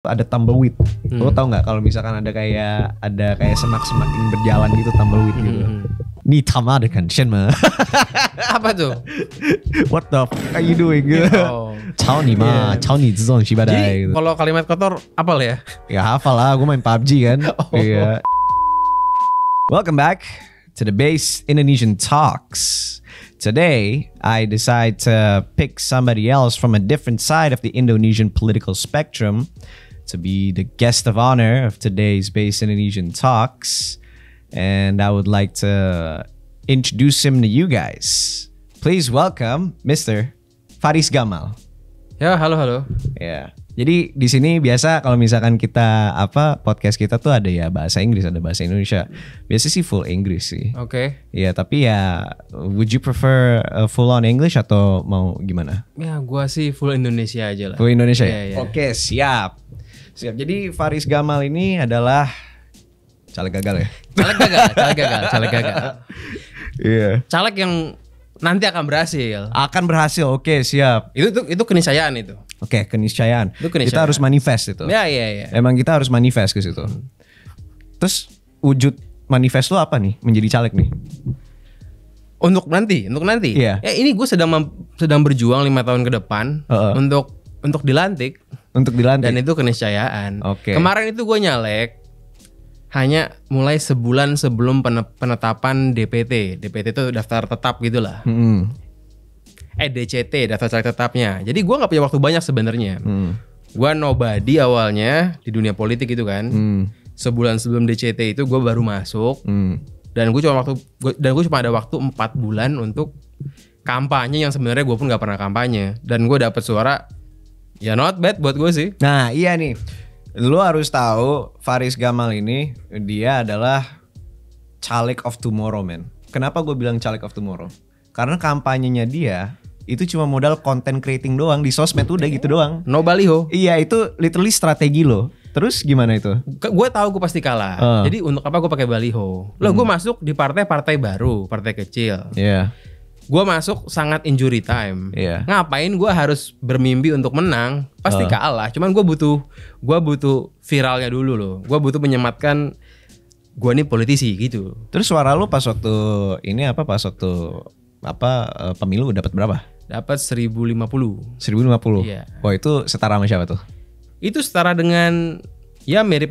ada tumbleweed. Lo tau nggak kalau misalkan ada kayak semak-semak yang berjalan gitu, tumbleweed gitu. Ni tama kan Shenma. Apa tuh? What the fuck are you doing? Oh. Cao ni ma, cao ni zong si badai. Jadi kalau kalimat kotor apal ya? Ya hafal lah, gue main PUBG kan. Iya. Welcome back to the Base Indonesian Talks. Today, I decide to pick somebody else from a different side of the Indonesian political spectrum to be the guest of honor of today's Base Indonesian Talks. And I would like to introduce him to you guys. Please welcome Mr. Faris Gamal. Ya, halo. Ya. Jadi di sini biasa kalau misalkan kita podcast kita tuh ada ya bahasa Inggris, ada bahasa Indonesia. Biasa sih full English sih. Oke. Iya, tapi ya would you prefer full on English atau mau gimana? Ya, gua sih full Indonesia aja lah. Full Indonesia ya? Iya. Oke, siap. Jadi Faris Gamal ini adalah caleg gagal ya? Caleg gagal. Iya. Caleg yang nanti akan berhasil. Akan berhasil. Oke, siap. Itu keniscayaan itu. Oke, keniscayaan. Itu keniscayaan. Kita harus manifest itu. Ya. Emang kita harus manifest ke situ. Terus wujud manifest lo apa nih menjadi caleg nih? Untuk nanti. Iya. Ya ini gue sedang berjuang 5 tahun ke depan untuk dilantik. Untuk dilantik. Dan itu keniscayaan. Oke. Kemarin itu gue nyalek hanya mulai sebulan sebelum penetapan DPT. DPT itu daftar tetap gitulah. DCT, daftar caleg tetapnya. Jadi gue nggak punya waktu banyak sebenarnya. Gue nobody awalnya di dunia politik itu kan. Sebulan sebelum DCT itu gue baru masuk. Dan gue cuma ada waktu 4 bulan untuk kampanye yang sebenarnya gue pun nggak pernah kampanye. Dan gue dapet suara ya not bad buat gue sih. Nah iya nih, lu harus tahu Faris Gamal ini dia adalah caleg of tomorrow, man. Kenapa gue bilang caleg of tomorrow? Karena kampanyenya dia itu cuma modal content creating doang di sosmed, udah gitu doang. No baliho. Iya, itu literally strategi lo. Terus gimana itu? Gue tahu gue pasti kalah. Jadi untuk apa gue pakai baliho? Loh, gue masuk di partai baru, partai kecil. Iya. Gue masuk sangat injury time. Iya. Ngapain gue harus bermimpi untuk menang? Pasti kalah. Cuman gue butuh viralnya dulu loh. Gue butuh menyematkan gue nih politisi gitu. Terus suara lu pas waktu pemilu dapat berapa? Dapat 1050. 1050. Iya. Wah, itu setara sama siapa tuh? Itu setara dengan ya mirip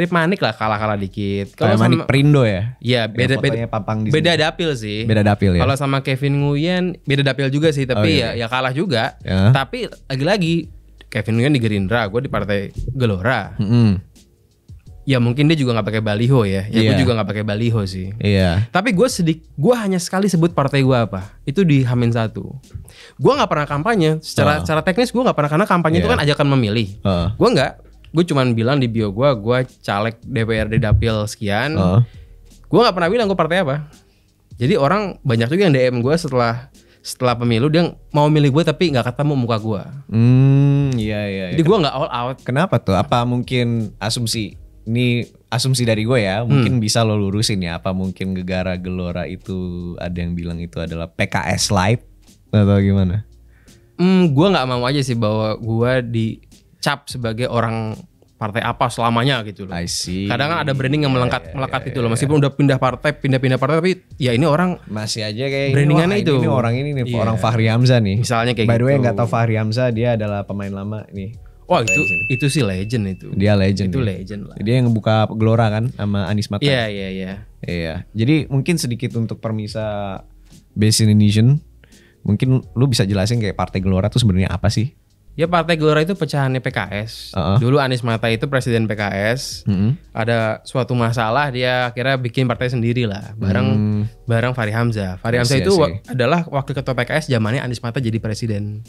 Manik lah, kalah dikit. Kalau Manik Perindo ya? Iya, beda dapil sih. Beda dapil ya. Kalau sama Kevin Nguyen beda dapil juga sih, tapi ya kalah juga. Ya. Tapi lagi-lagi Kevin Nguyen di Gerindra, gue di Partai Gelora. Ya mungkin dia juga nggak pakai baliho ya. Gue juga nggak pakai baliho sih. Iya. Tapi gue hanya sekali sebut partai gue apa. Itu di H-1. Gue nggak pernah kampanye. Secara teknis gue nggak pernah, karena kampanye itu kan ajakan memilih. Gue nggak. Gue cuman bilang di bio gue caleg DPRD dapil sekian. Gue nggak pernah bilang gue partai apa. Jadi orang banyak juga yang DM gue setelah pemilu, dia mau milih gue tapi nggak ketemu muka gue. Iya. Jadi gue nggak all out. Kenapa tuh? Apa mungkin asumsi? Ini asumsi dari gue ya. Mungkin bisa lo lurusin ya. Apa mungkin Gegara Gelora itu ada yang bilang itu adalah PKS light atau gimana? Gue nggak mau aja sih bahwa gue dicap sebagai orang partai apa selamanya gitu loh. I see. Kadang kan ada branding yang melekat itu loh. Meskipun udah pindah partai tapi ya ini orang masih aja kayak brandingannya itu. Ini orang orang Fahri Hamzah nih. Misalnya kayak By the way, gitu. nggak tahu Fahri Hamzah, dia adalah pemain lama nih. Wah, itu sih legend itu. Dia legend. Itu ya. legend lah. Dia yang ngebuka Gelora kan sama Anies Mata. Iya. Jadi mungkin sedikit untuk permisa Base Indonesian, mungkin lu bisa jelasin kayak Partai Gelora tuh sebenarnya apa sih? Ya, Partai Gelora itu pecahannya PKS. Dulu Anies Mata itu presiden PKS. Ada suatu masalah, dia akhirnya bikin partai sendiri lah, bareng Fahri Hamzah. Fahri Hamzah itu adalah wakil ketua PKS zamannya Anies Mata jadi presiden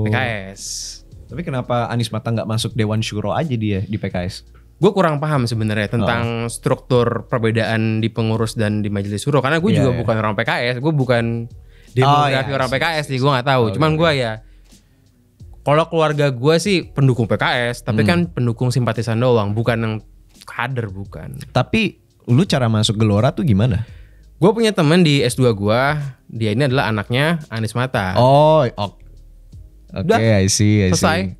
PKS. Tapi kenapa Anies Mata nggak masuk Dewan Syuro aja dia di PKS? Gue kurang paham sebenarnya tentang struktur perbedaan di pengurus dan di majelis syuro, karena gue juga bukan orang PKS, gue bukan demografi orang PKS sih, gue nggak tahu. Cuman gue ya, kalau keluarga gue sih pendukung PKS, tapi kan pendukung simpatisan doang, bukan yang kader, bukan. Tapi lu cara masuk Gelora tuh gimana? Gue punya temen di S2 gue, dia ini adalah anaknya Anies Mata. Oke, I see. Selesai.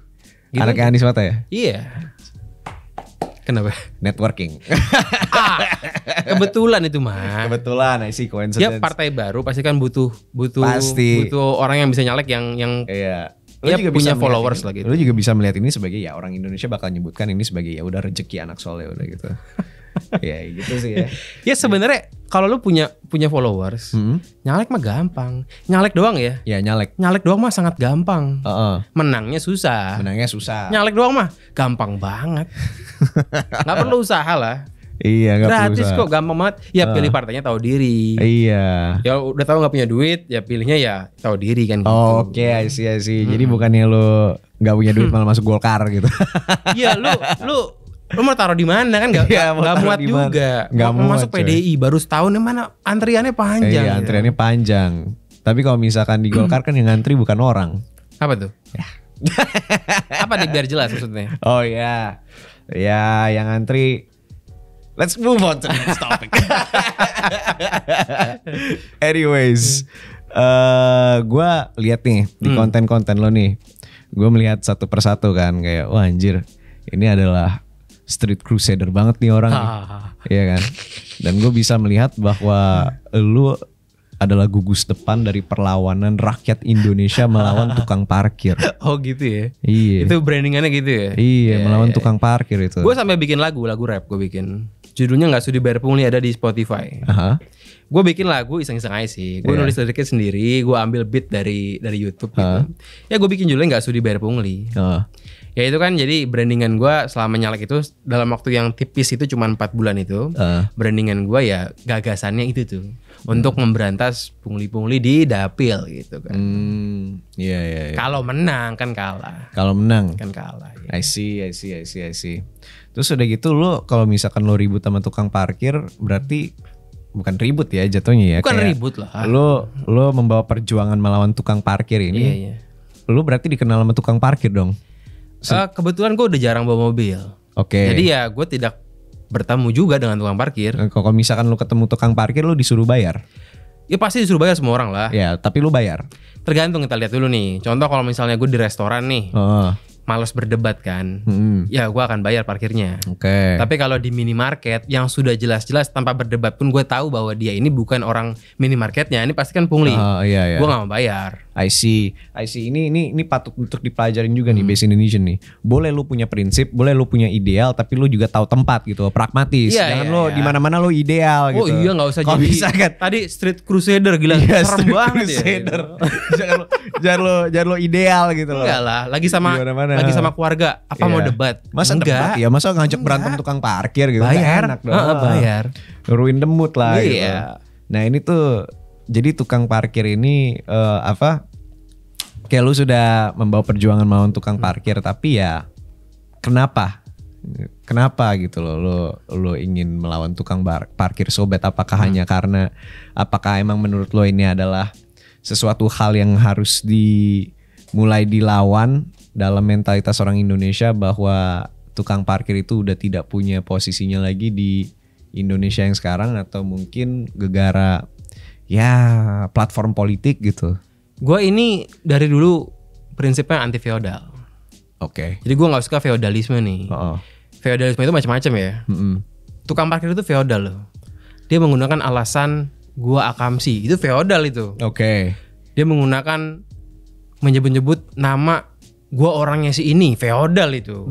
Gitu. Anaknya Anies Mata ya? Iya. Kenapa? Networking. Kebetulan itu mah. Kebetulan, I see coincidence. Ya partai baru pasti kan butuh Pasti. butuh orang yang bisa nyalek yang iya. Dia juga punya followers lah gitu. Lu juga bisa melihat ini sebagai ya orang Indonesia bakal nyebutkan ini sebagai ya udah rezeki anak soleh udah gitu. Ya gitu sih ya. Ya sebenarnya kalau lu punya followers, nyalek mah gampang. Nyalek doang ya? Ya nyalek. Nyalek doang mah sangat gampang. Menangnya susah. Nyalek doang mah gampang banget. Nggak perlu usaha lah. Iya, nggak perlu usaha. Gratis kok, gampang banget. Ya pilih partainya tahu diri. Iya. Ya udah tahu nggak punya duit, ya pilihnya ya tahu diri kan. Gitu. Oke, I see. Jadi bukannya lu nggak punya duit malah masuk Golkar gitu. Iya, lu mau taruh di mana kan nggak muat juga. Nggak mau masuk PDI baru setahun mana antriannya panjang. Iya, antriannya panjang. Tapi kalau misalkan di Golkar kan yang ngantri bukan orang. Apa tuh? Ya. Apa nih biar jelas maksudnya? Oh ya, ya yang ngantri. Let's move on to the next topic. Anyways, gue lihat nih di konten-konten lo nih, gue melihat satu persatu kan kayak wah anjir, ini adalah street crusader banget nih orang nih, iya kan? Dan gue bisa melihat bahwa lu adalah gugus depan dari perlawanan rakyat Indonesia melawan tukang parkir. Oh gitu ya? Iya. Itu brandingannya gitu ya? Iya, melawan tukang parkir itu. Gue sampai bikin lagu rap gue bikin. Judulnya Nggak Sudi Bayar Pungli, ada di Spotify. Gue bikin lagu iseng-iseng aja sih. Gue nulis liriknya sendiri, gue ambil beat dari YouTube gitu. Ya gue bikin judulnya Nggak Sudi Bayar Pungli. Ya itu kan jadi brandingan gue selama nyalek itu dalam waktu yang tipis itu cuma 4 bulan itu. Brandingan gue ya gagasannya itu tuh. Untuk memberantas pungli-pungli di dapil gitu kan. Iya. Kalau menang kan kalah. Kalau menang kan kalah. I Ya. see. Terus udah gitu lo kalau misalkan lo ribut sama tukang parkir berarti bukan ribut ya jatuhnya ya. Bukan ribut lah. Lo membawa perjuangan melawan tukang parkir ini. Iya. Lo berarti dikenal sama tukang parkir dong. Kebetulan gue udah jarang bawa mobil. Oke. Jadi ya gue tidak bertemu juga dengan tukang parkir. Kalau misalkan lu ketemu tukang parkir lu disuruh bayar? Ya pasti disuruh bayar semua orang lah. Ya tapi lu bayar? Tergantung, kita lihat dulu nih. Contoh kalau misalnya gue di restoran nih, malas berdebat kan, ya gue akan bayar parkirnya. Oke. Tapi kalau di minimarket yang sudah jelas-jelas tanpa berdebat pun gue tahu bahwa dia ini bukan orang minimarketnya, ini pasti kan pungli. Iya. Gue gak mau bayar. I see. Ini patut untuk dipelajarin juga nih Base Indonesian nih. Boleh lu punya prinsip, boleh lu punya ideal, tapi lu juga tahu tempat gitu, pragmatis. Jangan lu di mana-mana lu ideal gitu. Oh iya, nggak usah jadi. Bisa kan? Tadi street crusader gila, serem banget crusader. Ya. jangan lu ideal gitu loh. Enggak lah, lagi sama keluarga, apa mau debat? Masa debat ya? Masa ngajak berantem tukang parkir gitu? Bayar. Bayar. Ruin the mood lah iya. Gitu. Nah ini tuh jadi tukang parkir ini kayak lu sudah membawa perjuangan melawan tukang parkir, tapi ya kenapa gitu loh lu ingin melawan tukang parkir sobat? Apakah hanya karena apakah emang menurut lo ini adalah sesuatu hal yang harus mulai dilawan dalam mentalitas orang Indonesia bahwa tukang parkir itu udah tidak punya posisinya lagi di Indonesia yang sekarang, atau mungkin gegara ya platform politik gitu? Gue ini dari dulu prinsipnya anti feodal. Oke. Jadi gue nggak suka feodalisme nih. Feodalisme itu macam-macam ya. Tukang parkir itu feodal loh. Dia menggunakan alasan gue akamsi, itu feodal itu. Oke. Dia menggunakan menyebut-nyebut nama gue orangnya si ini, feodal itu.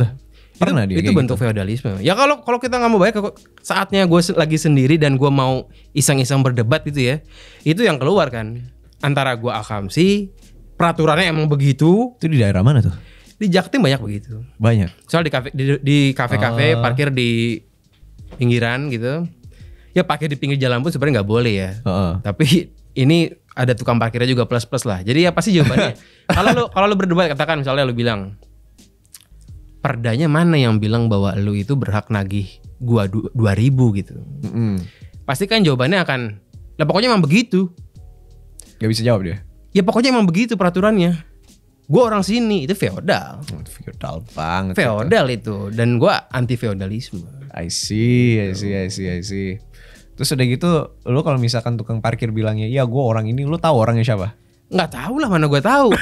Pernah dia itu bentuk gitu? Feodalisme. Ya kalau kita nggak mau bayar, saatnya gue lagi sendiri dan gue mau iseng-iseng berdebat gitu ya, itu yang keluar kan. Antara gue akamsi, peraturannya emang begitu. Itu di daerah mana tuh? Di Jaktim banyak begitu. Banyak. Soal di kafe-kafe parkir di pinggiran gitu. Ya parkir di pinggir jalan pun sebenarnya nggak boleh ya. Tapi ini ada tukang parkirnya juga plus lah. Jadi ya pasti jawabannya. Kalau lu berdebat, katakan misalnya lu bilang, perdanya mana yang bilang bahwa lu itu berhak nagih gua 2.000 gitu. Pasti kan jawabannya akan, lah pokoknya emang begitu. Gak bisa jawab dia. Ya pokoknya emang begitu peraturannya. Gua orang sini, itu feodal. Feodal banget. Feodal itu. Dan gua anti feodalisme. I see. Terus udah gitu, lu kalau misalkan tukang parkir bilangnya, ya gue orang ini, lu tahu orangnya siapa? Nggak tahu lah, mana gue tahu.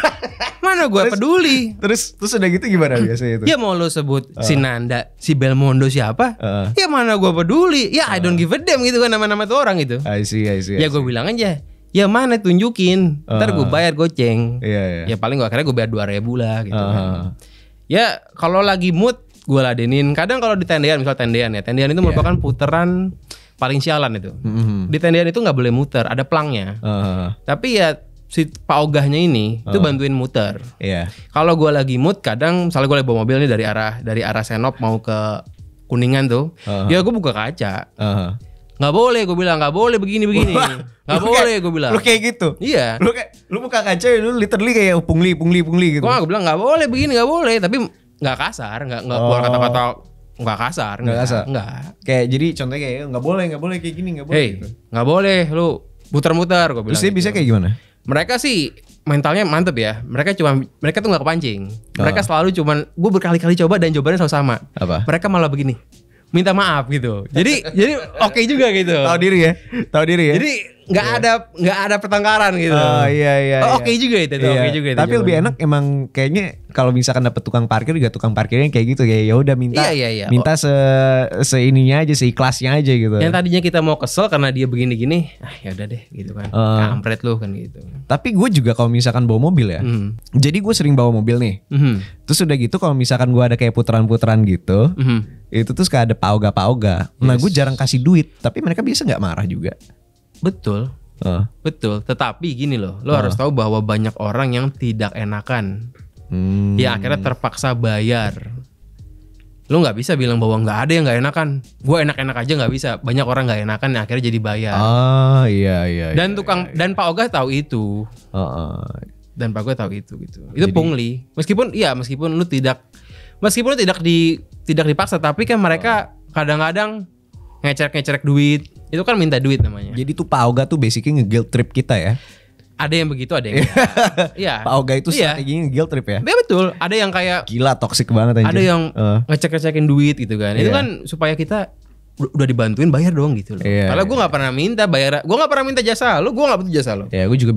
Mana gue peduli. Terus udah gitu gimana biasanya itu? Ya mau lo sebut si Nanda, si Belmondo siapa? Ya mana gue peduli. Ya I don't give a damn gitu kan nama-nama tuh orang itu. I see. Ya gue bilang aja, ya mana tunjukin. Ntar gue bayar goceng. Iya. Ya paling akhirnya gue bayar 2.000 lah gitu kan. Ya kalau lagi mood gue ladenin. Kadang kalau di tendean, misal tendean itu merupakan puteran paling sialan itu. Di tendean itu nggak boleh muter, ada pelangnya. Tapi ya si Pak Ogahnya ini itu bantuin muter. Iya. Kalau gue lagi mood, kadang misalnya gue lagi bawa mobil nih dari arah Senop mau ke Kuningan tuh, ya gue buka kaca. Nggak boleh, gue bilang nggak boleh begini. Nggak boleh, gue bilang. Lu kayak gitu? Iya. Lu buka kaca, lu literally kayak pungli gitu. Gue bilang nggak boleh begini, nggak boleh. Tapi nggak kasar, nggak keluar kata-kata nggak kasar. Nggak. Kayak jadi contohnya kayak nggak boleh kayak gini, nggak boleh. Hey, gitu. Nggak boleh, lu muter-muter, gue bilang. Terus dia bisa kayak gimana? Mereka sih mentalnya mantep ya. Mereka tuh nggak kepancing. Mereka selalu cuman, gue berkali-kali coba dan jawabannya selalu sama. Apa? Mereka malah begini, minta maaf gitu. Jadi oke juga gitu. Tahu diri ya. Jadi nggak ada pertengkaran gitu. Oh iya. Oke juga itu. Oke juga itu. Tapi lebih enak emang kayaknya kalau misalkan dapet tukang parkir juga tukang parkirnya kayak gitu ya udah minta. Iya. Minta seininya aja, seikhlasnya aja gitu. Yang tadinya kita mau kesel karena dia begini-gini, ya udah deh gitu kan. Kampret lu kan gitu. Tapi gue juga kalau misalkan bawa mobil ya. Jadi gue sering bawa mobil nih. Terus udah gitu kalau misalkan gue ada kayak putaran-putaran gitu. Itu tuh suka ada pauga. Nah gue jarang kasih duit. Tapi mereka biasa gak marah juga. Betul. Tetapi gini loh, lo harus tahu bahwa banyak orang yang tidak enakan, yang akhirnya terpaksa bayar. Lo nggak bisa bilang bahwa nggak ada yang nggak enakan. Gue enak-enak aja nggak bisa. Banyak orang nggak enakan yang akhirnya jadi bayar. Iya. Dan dan Pak Ogah tahu itu. Dan Pak Ogah tahu itu gitu. Itu jadi, pungli. Meskipun lu tidak dipaksa, tapi kan mereka kadang-kadang ngecerek duit. Itu kan minta duit namanya. Jadi tuh Pak Ogah tuh basically nge-guilt trip kita ya. Ada yang begitu, ada yang iya. Pak Ogah itu strateginya nge-guilt trip ya. Iya betul. Ada yang kayak gila toksik banget anjir. Ada yang ngecek-ngecekin duit gitu kan. Itu kan supaya kita udah dibantuin bayar dong gitu loh. Kalau gue nggak pernah minta bayar, gue nggak pernah minta jasa lo, gue nggak butuh jasa lo. Ya gue juga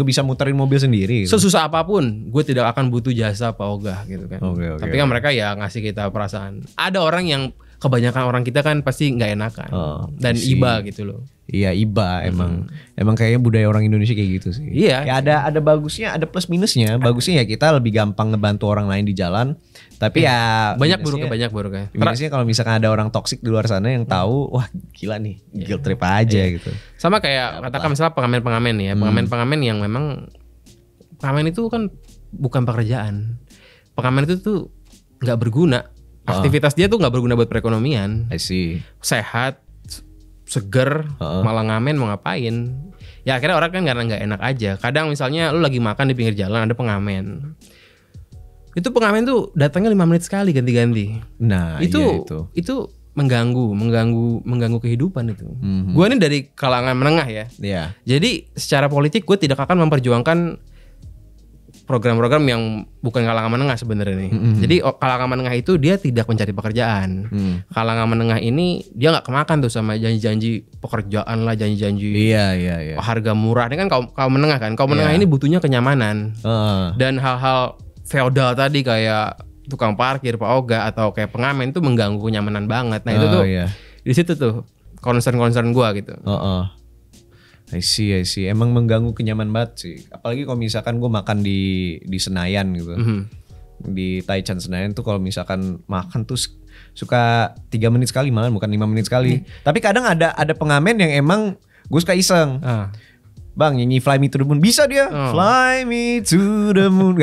bisa muterin mobil sendiri. Gitu. Sesusah apapun, gue tidak akan butuh jasa Pak Ogah gitu kan. Tapi kan mereka ya ngasih kita perasaan. Ada orang yang kebanyakan orang kita kan pasti nggak enakan dan iba gitu loh. Iya iba emang kayaknya budaya orang Indonesia kayak gitu sih. Iya. Ya ada bagusnya, ada plus minusnya. Bagusnya ya kita lebih gampang ngebantu orang lain di jalan. Tapi ya banyak buruknya. Minusnya kalau misalkan ada orang toksik di luar sana yang tahu, wah gila nih, guilt trip aja gitu. Sama kayak katakan misalnya pengamen ya, pengamen yang memang pengamen itu kan bukan pekerjaan. Pengamen itu tuh nggak berguna. Aktivitas dia tuh nggak berguna buat perekonomian. I see. Sehat, seger, malah ngamen mau ngapain? Ya akhirnya orang kan karena nggak enak aja. Kadang misalnya lu lagi makan di pinggir jalan ada pengamen. Itu pengamen tuh datangnya 5 menit sekali ganti-ganti. Nah, itu mengganggu kehidupan itu. Gue ini dari kalangan menengah ya. Yeah. Jadi secara politik gue tidak akan memperjuangkan program-program yang bukan kalangan menengah sebenarnya nih. Jadi kalangan menengah itu dia tidak mencari pekerjaan. Kalangan menengah ini dia nggak kemakan tuh sama janji-janji pekerjaan lah, janji-janji harga murah. Ini kan kaum menengah kan. Kaum menengah ini butuhnya kenyamanan dan hal-hal feodal tadi kayak tukang parkir, Pak Ogah atau kayak pengamen itu mengganggu kenyamanan banget. Nah itu tuh di situ tuh concern gua gitu. I see. Emang mengganggu kenyamanan banget sih. Apalagi kalau misalkan gue makan di Senayan gitu. Di Taichan Senayan tuh kalau misalkan makan tuh suka 3 menit sekali, malah bukan 5 menit sekali. Tapi kadang ada pengamen yang emang gue suka iseng. Bang nyanyi Fly Me to the Moon. Bisa dia Fly Me to the Moon.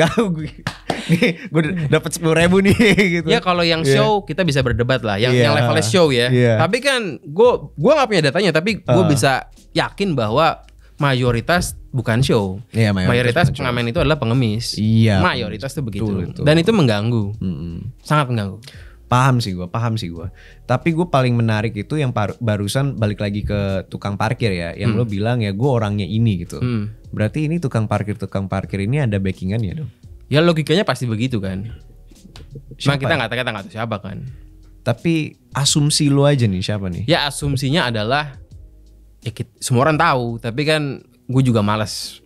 Gue dapat 10.000 nih gitu. Ya kalau yang show kita bisa berdebat lah. Yang levelnya show ya. Tapi kan gue gak punya datanya. Tapi gue bisa yakin bahwa mayoritas bukan show. Mayoritas pengamen itu adalah pengemis. Mayoritas tuh begitu. Betul. Dan itu mengganggu. Sangat mengganggu. Paham sih gue. Tapi gue paling menarik itu yang barusan balik lagi ke tukang parkir ya. Yang lo bilang ya gue orangnya ini gitu. Berarti ini tukang parkir ini ada backingannya dong. Ya logikanya pasti begitu kan. Cuma kita nggak tahu siapa kan. Tapi asumsi lo aja nih siapa nih? Ya asumsinya adalah ya semua orang tahu. Tapi kan gue juga malas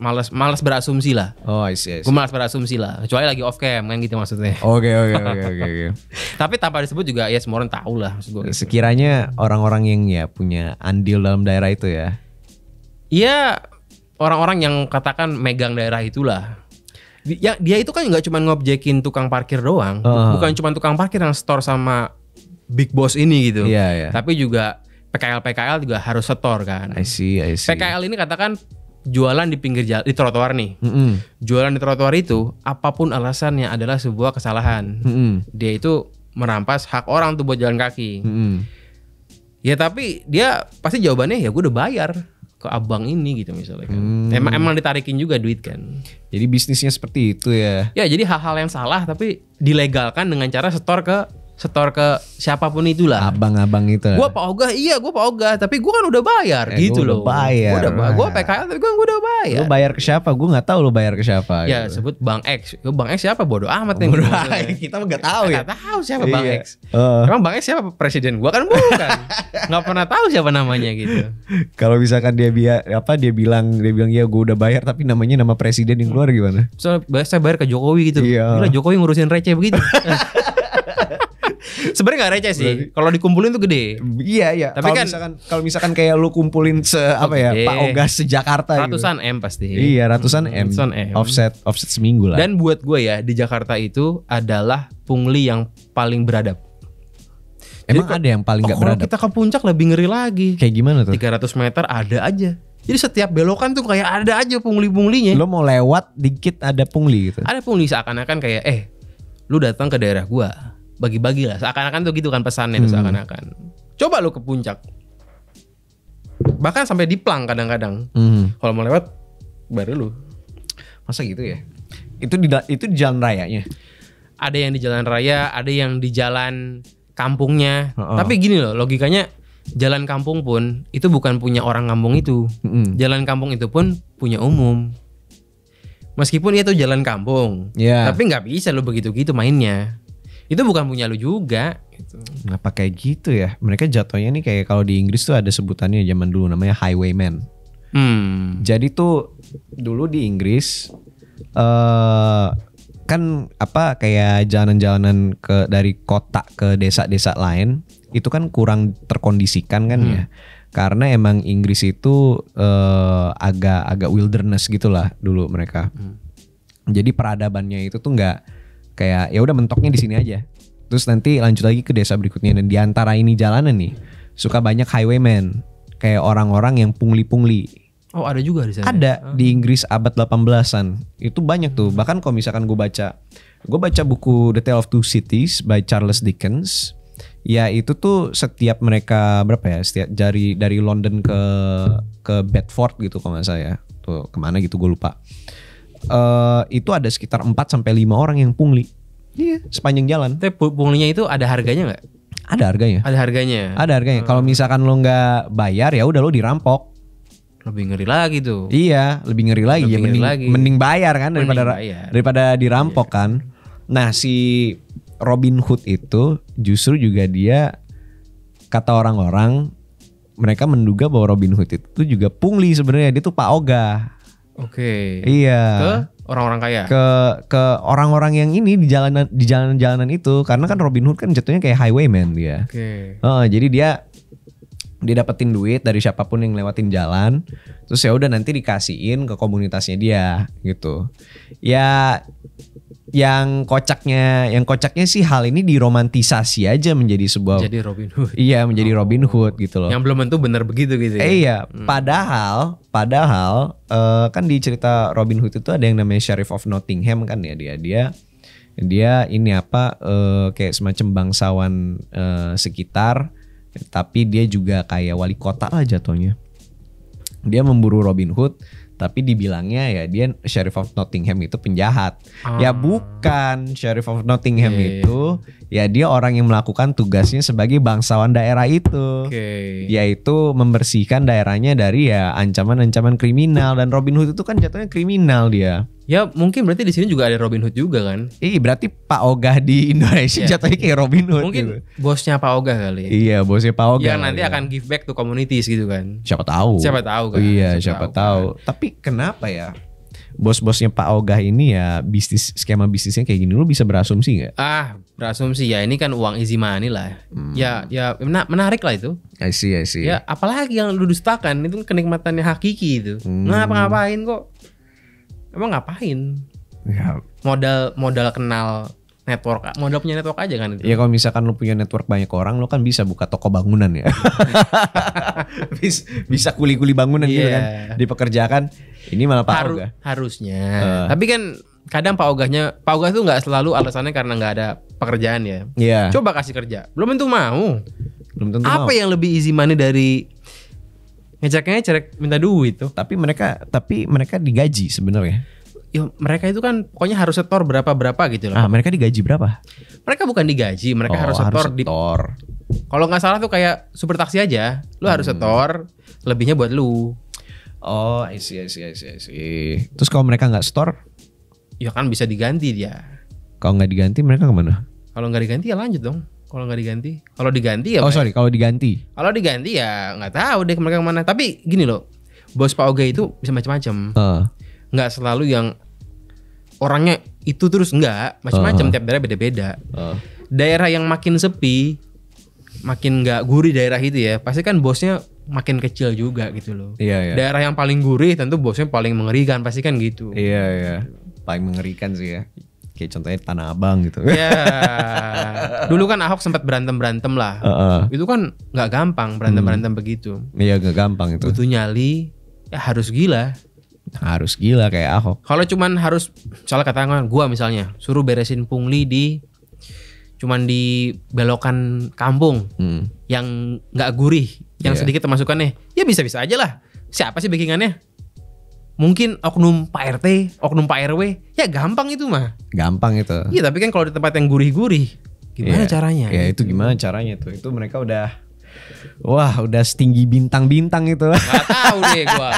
berasumsi lah. Oh, I see. Gue malas berasumsi lah. Kecuali lagi off cam kan gitu maksudnya. Oke. Tapi tanpa disebut juga ya semua orang tahu lah maksud gue. Sekiranya orang-orang yang ya punya andil dalam daerah itu ya. Iya, orang-orang yang katakan megang daerah itulah. Dia itu kan nggak cuma ngobjekin tukang parkir doang, bukan cuma tukang parkir yang store sama big boss ini gitu. Iya. Tapi juga PKL juga harus setor kan. I see. PKL ini katakan jualan di pinggir jalan, di trotoar nih. Jualan di trotoar itu apapun alasannya adalah sebuah kesalahan. Dia itu merampas hak orang tuh buat jalan kaki. Ya tapi dia pasti jawabannya ya gue udah bayar ke abang ini gitu misalnya kan. Emang ditarikin juga duit kan. Jadi bisnisnya seperti itu ya. Ya jadi hal-hal yang salah tapi dilegalkan dengan cara setor ke siapapun itulah. Abang-abang itu. Gue Pak Ogah, tapi gue kan udah bayar gitu loh. Bayar. Gue PKL tapi gue udah bayar. Lu bayar ke siapa? Gue nggak tahu lu bayar ke siapa. Ya gitu. sebut Bang X. Bang X siapa? Bodoh amat yang gitu. Kita nggak tahu ya. Nggak tahu siapa Bang X. Emang Bang X siapa? Presiden gue kan bukan. Nggak pernah tahu siapa namanya gitu. Kalau misalkan dia bilang ya gue udah bayar tapi namanya nama presiden yang keluar gimana? Soalnya saya bayar ke Jokowi gitu. Gila, Jokowi ngurusin receh begitu. Sebenarnya gak receh sih. Kalau dikumpulin tuh gede. Iya. Tapi kalau misalkan kayak lu kumpulin Pak Ogah se-Jakarta ratusan gitu. M pasti. Iya, ratusan M. Offset seminggu lah. Dan buat gue ya di Jakarta itu adalah pungli yang paling beradab. Emang ada yang paling gak beradab? Kalau kita ke puncak lebih ngeri lagi. Kayak gimana tuh? 300 meter ada aja. Jadi setiap belokan tuh kayak ada aja pungli-punglinya. Lo mau lewat dikit ada pungli gitu. Ada pungli seakan-akan kayak lu datang ke daerah gua, bagi-bagi lah. Seakan-akan tuh gitu kan pesannya tuh seakan-akan. Coba lu ke puncak. Bahkan sampai di Plang kadang-kadang. Kalau mau lewat baru lu. Masa gitu ya? Itu di jalan rayanya. Ada yang di jalan raya, ada yang di jalan kampungnya. Tapi gini loh, logikanya jalan kampung pun itu bukan punya orang kampung itu. Jalan kampung itu pun punya umum. Meskipun itu jalan kampung, tapi nggak bisa lu begitu-gitu mainnya. Itu bukan punya lu juga. Gitu. Kenapa kayak gitu ya? Mereka jatuhnya nih kayak kalau di Inggris tuh ada sebutannya zaman dulu namanya highwayman. Jadi tuh dulu di Inggris kan kayak jalanan-jalanan dari kota ke desa-desa lain itu kan kurang terkondisikan kan ya. Karena emang Inggris itu agak wilderness gitulah dulu mereka. Jadi peradabannya itu tuh nggak kayak ya udah mentoknya di sini aja. Terus nanti lanjut lagi ke desa berikutnya dan di antara ini jalanan nih suka banyak highwaymen kayak orang-orang yang pungli-pungli. Oh, ada juga di sana. Ada di Inggris abad 18-an. Itu banyak tuh. Bahkan kalau misalkan gue baca buku The Tale of Two Cities by Charles Dickens. Ya itu tuh setiap mereka setiap dari London ke Bedford gitu kalau nggak salah ya. Tuh kemana gitu gue lupa. Itu ada sekitar 4-5 orang yang pungli. Iya, sepanjang jalan. Tapi punglinya itu ada harganya nggak? Ada harganya. Ada harganya. Kalau misalkan lo nggak bayar ya udah lo dirampok. Lebih ngeri lagi tuh. Iya, lebih ngeri lagi. Mending bayar kan daripada dirampok kan. Nah, si Robin Hood itu justru juga dia kata orang-orang mereka menduga bahwa Robin Hood itu juga pungli sebenarnya. Dia tuh Pak Ogah. Oke. Iya. Ke orang-orang kaya. Ke orang-orang yang ini di jalanan itu karena kan Robin Hood kan jatuhnya kayak highwayman dia. Oke. Jadi dia dapetin duit dari siapapun yang lewatin jalan, terus ya udah nanti dikasihin ke komunitasnya dia gitu. Ya yang kocaknya sih hal ini diromantisasi aja menjadi sebuah jadi Robin Hood. Iya, menjadi Robin Hood gitu loh. Yang belum tentu benar begitu gitu ya. Iya, padahal kan di cerita Robin Hood itu ada yang namanya Sheriff of Nottingham kan ya dia ini kayak semacam bangsawan sekitar. Tapi dia juga kayak wali kota lah jatuhnya. Dia memburu Robin Hood, tapi dibilangnya ya dia Sheriff of Nottingham itu penjahat. Ya bukan, Sheriff of Nottingham itu ya dia orang yang melakukan tugasnya sebagai bangsawan daerah itu. Yaitu membersihkan daerahnya dari ya ancaman-ancaman kriminal. Dan Robin Hood itu kan jatuhnya kriminal dia. Ya mungkin berarti di sini juga ada Robin Hood juga kan? Berarti Pak Ogah di Indonesia jatuhnya kayak Robin Hood. Mungkin gitu. Bosnya Pak Ogah kali. Iya, bosnya Pak Ogah. Yang nanti akan give back to communities gitu kan? Siapa tahu kan? Iya, siapa tahu. Kan. Tapi kenapa ya? Bos-bosnya Pak Ogah ini ya skema bisnisnya kayak gini, lu bisa berasumsi nggak? Berasumsi ya ini kan uang easy money lah. Ya menarik lah itu. I see. Ya apalagi yang lu dustakan itu kenikmatannya hakiki itu. Ngapa-ngapain kok? Emang ngapain? Ya. Modal kenal network, modal punya network aja kan itu. Ya kalau misalkan lu punya network banyak orang, lu kan bisa buka toko bangunan ya. bisa kuli-kuli bangunan gitu kan. Dipekerjakan. Ini malah Pak Ogah. Harusnya. Tapi kan kadang Pak Ogah tuh nggak selalu alasannya karena nggak ada pekerjaan ya. Iya. Coba kasih kerja, belum tentu mau. Apa yang lebih easy money dari ngecek minta duit tuh? Tapi mereka digaji sebenarnya. Ya mereka itu kan pokoknya harus setor berapa gitu loh. Mereka digaji berapa? Mereka bukan digaji, mereka harus setor. Kalau nggak salah tuh kayak super taksi aja, lu harus setor, lebihnya buat lu. Oh, I see. Terus kalau mereka nggak store? Ya kan bisa diganti dia. Kalau nggak diganti mereka kemana? Kalau nggak diganti ya lanjut dong. Kalau nggak diganti, kalau diganti ya. Kalau diganti. Kalau diganti ya nggak tahu deh mereka kemana. Tapi gini loh, bos Pak Ogah itu bisa macam-macam. Nggak selalu yang orangnya itu terus, nggak, macam-macam. Tiap daerah beda-beda. Daerah yang makin sepi, makin nggak gurih daerah itu ya, pasti kan bosnya makin kecil juga gitu loh. Iya. Daerah yang paling gurih tentu bosnya paling mengerikan, pasti kan gitu. Iya. Paling mengerikan sih ya. Kayak contohnya Tanah Abang gitu. Iya. Dulu kan Ahok sempat berantem lah. Itu kan nggak gampang berantem begitu. Iya, nggak gampang itu. Butuh nyali, ya harus gila. Harus gila kayak Ahok. Kalau cuman harus, misalnya katakan gua misalnya suruh beresin pungli cuman di belokan kampung yang nggak gurih, yang sedikit pemasukannya, ya bisa-bisa aja lah. Siapa sih backingannya? Mungkin oknum Pak RT, oknum Pak RW, ya gampang itu mah. Gampang itu. Iya, tapi kan kalau di tempat yang gurih-gurih, gimana caranya? Ya itu gimana caranya tuh? Itu mereka udah setinggi bintang-bintang itu. Gak tahu deh gua.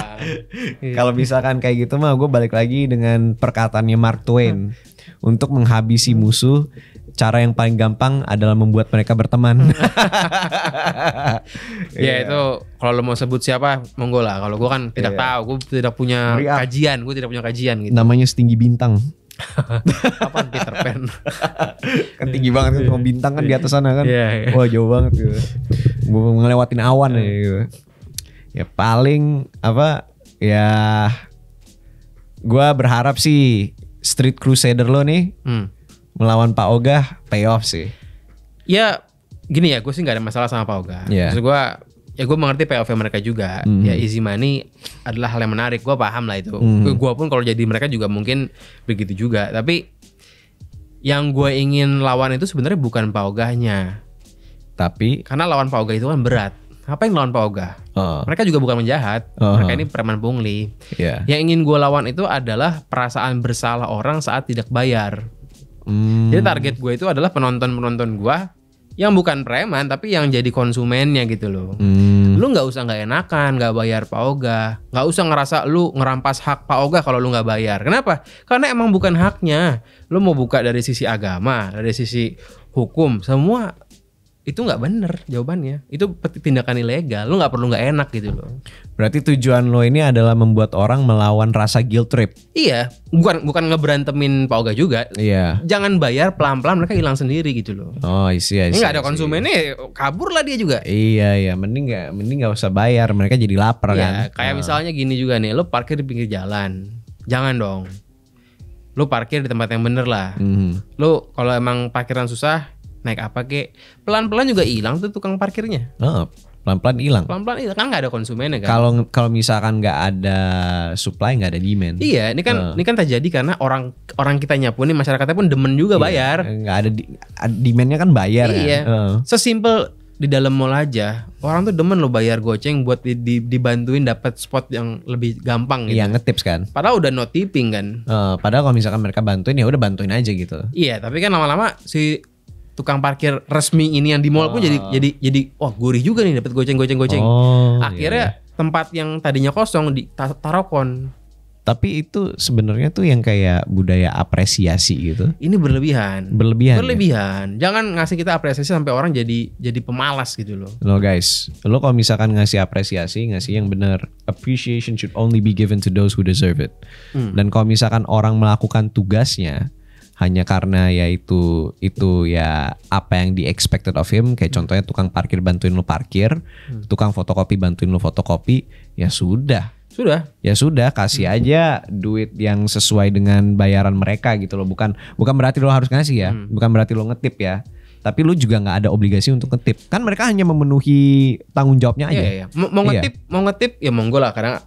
Kalau misalkan kayak gitu mah gue balik lagi dengan perkataannya Mark Twain. Untuk menghabisi musuh, cara yang paling gampang adalah membuat mereka berteman. Ya itu kalau lo mau sebut siapa monggo lah. Kalau gue kan tidak tahu, gue tidak punya kajian, gitu. Namanya setinggi bintang. Apaan Peter Pan? Kan tinggi banget kan, bintang kan di atas sana kan. Wah jauh banget gitu. Ngelewatin awan ya gitu. Ya paling gue berharap sih Street Crusader lo nih melawan Pak Ogah payoff sih. Ya gini ya, gue sih nggak ada masalah sama Pak Ogah. Maksud gue, ya gue mengerti payoff mereka juga. Ya easy money adalah hal yang menarik, gue paham lah itu. Gue pun kalau jadi mereka juga mungkin begitu juga. Tapi yang gue ingin lawan itu sebenarnya bukan Pak Ogahnya. Tapi karena lawan Pak Ogah itu kan berat. Ngapain lawan Pak Ogah? Mereka juga bukan penjahat. Mereka ini preman pungli. Yang ingin gue lawan itu adalah perasaan bersalah orang saat tidak bayar. Jadi target gue itu adalah penonton gue yang bukan preman tapi yang jadi konsumennya gitu loh. Lu nggak usah nggak enakan, nggak bayar Pak Ogah, nggak usah ngerasa lu ngerampas hak Pak Ogah kalau lu nggak bayar. Kenapa? Karena emang bukan haknya. Lu mau buka dari sisi agama, dari sisi hukum, semua itu nggak bener jawabannya. Itu tindakan ilegal. Lu nggak perlu nggak enak gitu loh. Berarti tujuan lo ini adalah membuat orang melawan rasa guilt trip. Iya, bukan ngeberantemin Pak Ogah juga. Iya. Jangan bayar, pelan-pelan mereka hilang sendiri gitu loh. Oh, isi. Ini nggak ada konsumennya, kabur lah dia juga. Iya, mending nggak usah bayar, mereka jadi lapar kan. Kayak misalnya gini juga nih, lo parkir di pinggir jalan, jangan dong. Lo parkir di tempat yang bener lah. Lo kalau emang parkiran susah, naik apa kek, pelan-pelan juga hilang tuh tukang parkirnya. Pelan-pelan hilang. Pelan-pelan hilang kan nggak ada konsumennya kan. Kalau misalkan nggak ada supply, nggak ada demand. Iya, ini kan terjadi karena orang kitanya pun, nih masyarakatnya pun demen juga bayar. Nggak ada demandnya kan bayar. Iya. Kan? Sesimpel di dalam mall aja, orang tuh demen lo bayar goceng buat dibantuin dapat spot yang lebih gampang gitu. Iya, ngetips kan. Padahal udah no tipping kan. Padahal kalau misalkan mereka bantuin ya udah bantuin aja gitu. Iya, tapi kan lama-lama si tukang parkir resmi ini yang di mall pun jadi wah gurih juga nih dapat goceng. Akhirnya tempat yang tadinya kosong di tarokon. Tapi itu sebenarnya tuh yang kayak budaya apresiasi gitu. Ini berlebihan. Berlebihan. Ya? Jangan ngasih kita apresiasi sampai orang jadi pemalas gitu loh. Lo guys, lo kalau misalkan ngasih apresiasi, ngasih yang benar. Appreciation should only be given to those who deserve it. Dan kalau misalkan orang melakukan tugasnya hanya karena ya itu ya apa yang di expected of him, kayak contohnya tukang parkir bantuin lo parkir, tukang fotokopi bantuin lo fotokopi, ya sudah. Ya sudah, kasih aja duit yang sesuai dengan bayaran mereka gitu loh. Bukan berarti lo harus ngasih ya. Bukan berarti lo ngetip ya. Tapi lo juga nggak ada obligasi untuk ngetip. Kan mereka hanya memenuhi tanggung jawabnya aja. Iya. Mau ngetip ya monggo lah, karena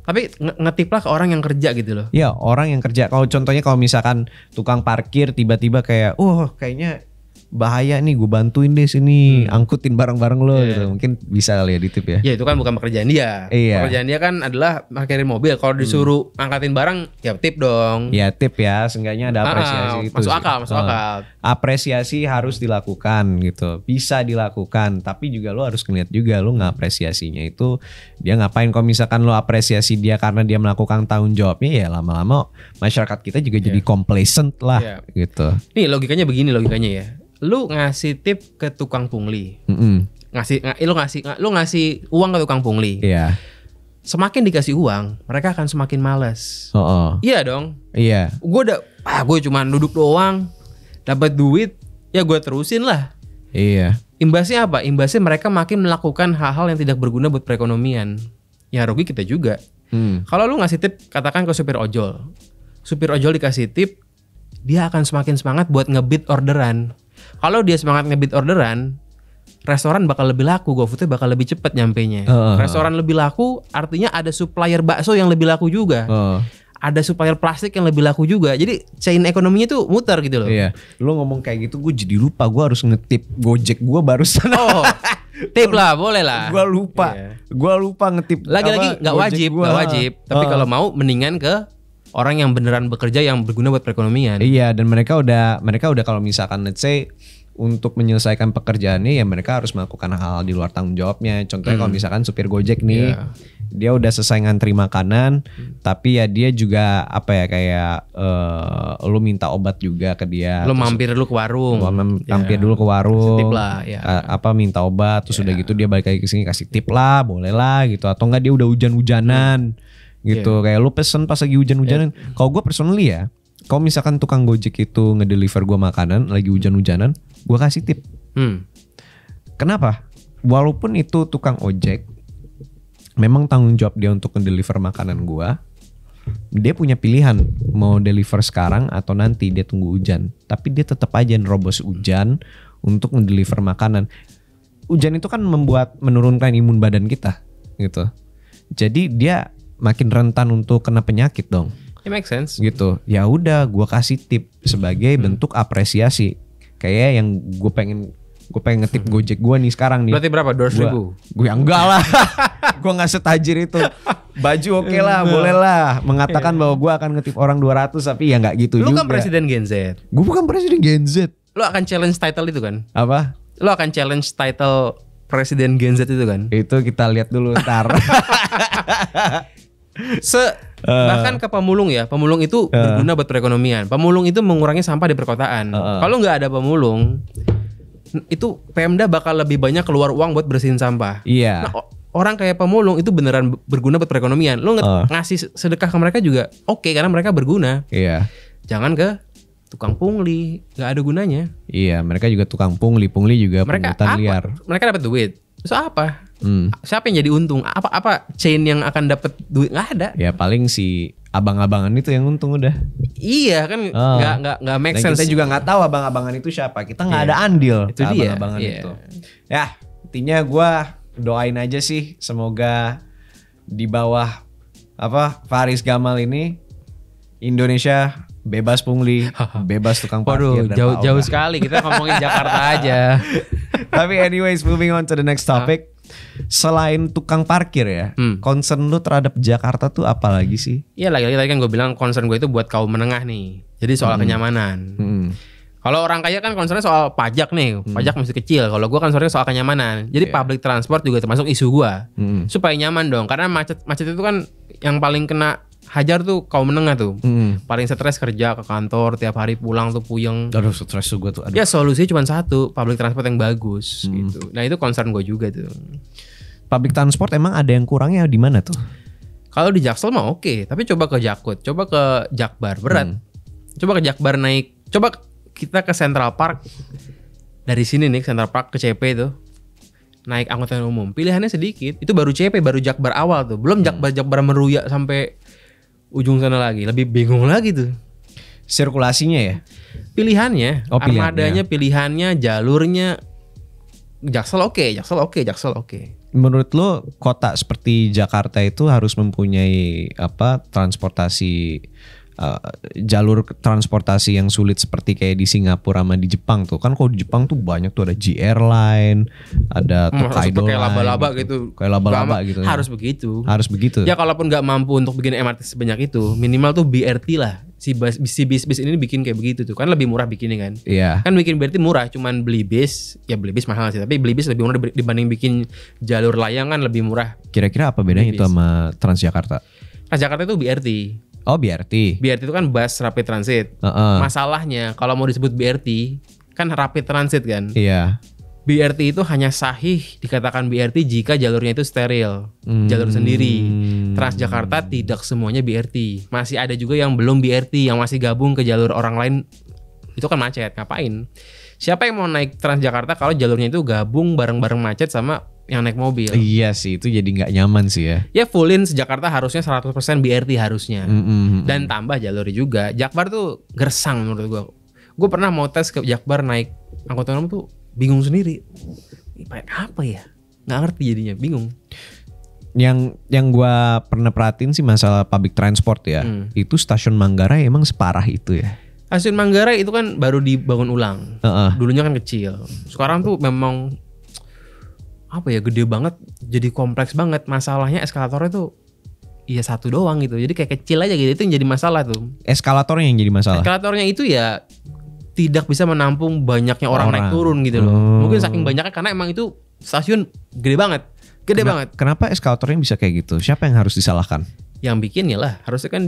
tapi ngetiplah ke orang yang kerja gitu loh. Iya, orang yang kerja. Kalau contohnya kalau misalkan tukang parkir tiba-tiba kayak, kayaknya bahaya nih, gue bantuin deh sini, angkutin barang-barang lo gitu. Mungkin bisa kali ya ditip ya. Ya itu kan bukan pekerjaan dia. Pekerjaan dia kan adalah parkirin mobil. Kalau disuruh angkatin barang, ya tip dong. Ya tip ya, seenggaknya ada apresiasi itu. Masuk akal. Apresiasi harus dilakukan gitu. Bisa dilakukan, tapi juga lo harus ngeliat juga lo ngapresiasinya itu dia ngapain. Kalau misalkan lo apresiasi dia karena dia melakukan tanggung jawabnya, ya lama-lama masyarakat kita juga jadi complacent lah gitu. Nih logikanya begini ya. Lu ngasih tip ke tukang pungli, lu ngasih uang ke tukang pungli. Iya. Semakin dikasih uang, mereka akan semakin malas. Iya dong. Iya. Gue cuma duduk doang, dapat duit, ya gue terusin lah. Iya. Imbasnya apa? Imbasnya mereka makin melakukan hal-hal yang tidak berguna buat perekonomian. Ya rugi kita juga. Kalau lu ngasih tip, katakan ke supir ojol dikasih tip, dia akan semakin semangat buat ngebit orderan. Kalau dia semangat ngebit orderan, restoran bakal lebih laku, GoFoodnya bakal lebih cepat nyampenya. Restoran lebih laku, artinya ada supplier bakso yang lebih laku juga. Ada supplier plastik yang lebih laku juga. Jadi chain ekonominya tuh muter gitu loh. Iya. Lu ngomong kayak gitu, gue jadi lupa. Gue harus ngetip Gojek gue barusan. Tip lah, boleh lah. Gue lupa ngetip. Lagi-lagi nggak wajib. Tapi kalau mau mendingan ke orang yang beneran bekerja yang berguna buat perekonomian. Iya, dan mereka udah kalau misalkan let's say untuk menyelesaikan pekerjaannya, ya mereka harus melakukan hal di luar tanggung jawabnya. Contohnya kalau misalkan supir Gojek nih, dia udah selesai ngantri makanan, tapi ya dia juga lu minta obat juga ke dia. Lu mampir dulu ke warung. Mampir dulu ke warung. Tip lah, ya. Minta obat, terus udah gitu dia balik lagi ke sini kasih tip lah, boleh lah gitu. Atau enggak dia udah hujan-hujanan. Gitu kayak lu pesen pas lagi hujan-hujanan. Kalau gue personally ya, kalau misalkan tukang Gojek itu ngedeliver gue makanan lagi hujan-hujanan, gue kasih tip. Kenapa? Walaupun itu tukang ojek, memang tanggung jawab dia untuk ngedeliver makanan gue, dia punya pilihan mau deliver sekarang atau nanti dia tunggu hujan. Tapi dia tetap aja nerobos hujan untuk ngedeliver makanan. Hujan itu kan menurunkan imun badan kita gitu. Jadi dia makin rentan untuk kena penyakit dong. It makes sense. Gitu. Ya udah, gue kasih tip sebagai bentuk apresiasi. Kayak yang gue pengen ngetip Gojek gue nih sekarang nih. Berarti berapa? 200.000? Gue enggak lah. Gue nggak setajir itu. Baju oke lah, boleh lah. Mengatakan bahwa gue akan ngetip orang 200, tapi ya nggak gitu juga. Lu kan presiden Gen Z. Gue bukan presiden Gen Z. Lu akan challenge title itu kan? Apa? Lu akan challenge title presiden Gen Z itu kan? Itu kita lihat dulu ntar. Bahkan ke pemulung ya, pemulung itu berguna buat perekonomian. Pemulung itu mengurangi sampah di perkotaan. Kalau nggak ada pemulung, itu Pemda bakal lebih banyak keluar uang buat bersihin sampah. Iya. Nah, orang kayak pemulung itu beneran berguna buat perekonomian. Lu ngasih sedekah ke mereka juga oke, karena mereka berguna. Iya. Jangan ke tukang pungli, nggak ada gunanya. Iya, mereka juga tukang pungli juga pungutan liar. Mereka dapat duit. Terus apa? Siapa yang jadi untung? Apa chain yang akan dapat duit? Nggak ada. Ya paling si abang-abangan itu yang untung udah. Iya kan, nggak make sense. Kita juga nggak tahu abang-abangan itu siapa. Kita nggak ada andil itu dia. Abang-abangan itu. Ya intinya gue doain aja sih, semoga di bawah Faris Gamal ini Indonesia bebas pungli, bebas tukang parkir. Waduh, jauh sekali kita ngomongin Jakarta aja. Tapi anyways, moving on to the next topic. Selain tukang parkir ya, concern lu terhadap Jakarta tuh apa lagi sih? Iya, lagi-lagi kan gue bilang concern gue itu buat kaum menengah nih. Jadi soal kenyamanan. Kalau orang kaya kan concernnya soal pajak nih, pajak masih kecil. Kalau gue concernnya soal kenyamanan. Jadi public transport juga termasuk isu gue. Supaya nyaman dong, karena macet itu kan yang paling kena Hajar tuh kaum menengah tuh. Paling stres kerja ke kantor, tiap hari pulang tuh puyeng. Aduh stres tuh gue tuh. Ya solusinya cuma satu, public transport yang bagus gitu. Nah itu concern gue juga tuh. Public transport emang ada yang kurangnya di mana tuh? Kalau di Jaksel mah oke, tapi coba ke Jakut, coba ke Jakbar, berat. Coba ke Jakbar naik, coba kita ke Central Park. Dari sini nih Central Park ke CP tuh. Naik angkutan umum, pilihannya sedikit. Itu baru CP, baru Jakbar awal tuh. Belum Jakbar Meruya sampai ujung sana lagi. Lebih bingung lagi tuh. Sirkulasinya ya? Pilihannya, armadanya, pilihannya, jalurnya. Jaksel oke. Menurut lo kota seperti Jakarta itu harus mempunyai transportasi jalur transportasi yang sulit seperti kayak di Singapura sama di Jepang tuh kan? Kalau di Jepang tuh banyak tuh ada JR Line, ada Tokaido Line, kayak laba-laba gitu. Kayak laba-laba gitu. Harus begitu. Harus begitu. Ya kalaupun nggak mampu untuk bikin MRT sebanyak itu, minimal tuh BRT lah. Si bis ini bikin kayak begitu tuh kan lebih murah bikinnya kan. Iya. Kan bikin BRT murah, cuman beli bis mahal sih. Tapi beli bis lebih murah dibanding bikin jalur layang kan lebih murah. Kira-kira apa bedanya itu sama Transjakarta? Transjakarta itu BRT. Oh BRT. BRT itu kan bus rapid transit. Masalahnya kalau mau disebut BRT kan rapid transit kan. Iya. BRT itu hanya sahih dikatakan BRT jika jalurnya itu steril, jalur sendiri. Transjakarta tidak semuanya BRT. Masih ada juga yang belum BRT, yang masih gabung ke jalur orang lain. Itu kan macet, ngapain? Siapa yang mau naik Transjakarta kalau jalurnya itu gabung bareng-bareng macet sama yang naik mobil? Iya sih, itu jadi nggak nyaman sih ya. Ya fullin Jakarta harusnya 100% BRT harusnya. Dan tambah jalur juga. Jakbar tuh gersang menurut gua. Gua pernah mau tes ke Jakbar naik angkutan umum tuh bingung sendiri. Apa ya? Nggak ngerti jadinya, bingung. Yang gua pernah perhatiin sih masalah public transport ya. Itu stasiun Manggarai emang separah itu ya. Stasiun Manggarai itu kan baru dibangun ulang. Dulunya kan kecil. Sekarang tuh memang gede banget, jadi kompleks banget. Masalahnya eskalatornya tuh iya satu doang gitu. Jadi kayak kecil aja gitu. Itu yang jadi masalah tuh. Eskalatornya yang jadi masalah. Eskalatornya itu ya tidak bisa menampung banyaknya orang naik turun gitu loh. Mungkin saking banyaknya karena emang itu stasiun gede banget. Banget. Kenapa eskalatornya bisa kayak gitu? Siapa yang harus disalahkan? Yang bikin ya lah, harusnya kan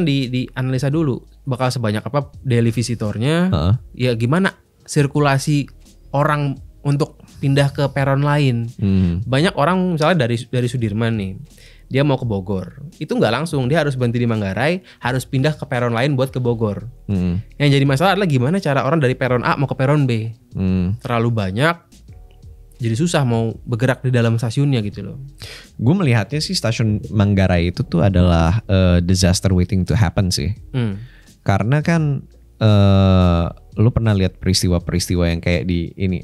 di analisa dulu bakal sebanyak apa daily visitornya. Ya gimana sirkulasi orang untuk pindah ke peron lain. Banyak orang misalnya dari Sudirman nih, dia mau ke Bogor, itu nggak langsung, dia harus berhenti di Manggarai, harus pindah ke peron lain buat ke Bogor. Yang jadi masalah adalah gimana cara orang dari peron A mau ke peron B. Terlalu banyak, jadi susah mau bergerak di dalam stasiunnya gitu loh. Gue melihatnya sih stasiun Manggarai itu tuh adalah disaster waiting to happen sih. Karena kan lo pernah lihat peristiwa-peristiwa yang kayak di ini?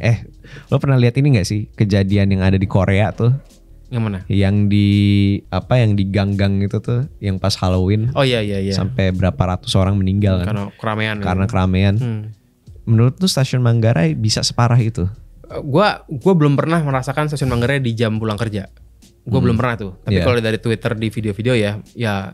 Lo pernah lihat ini nggak sih kejadian yang ada di Korea tuh? Yang mana? Yang di gang-gang itu tuh, yang pas Halloween. Oh iya. Sampai berapa ratus orang meninggal kan? Karena keramaian. Menurut tuh stasiun Manggarai bisa separah itu? Gua belum pernah merasakan stasiun Manggarai di jam pulang kerja. Gua belum pernah tuh. Tapi kalau dari Twitter di video-video ya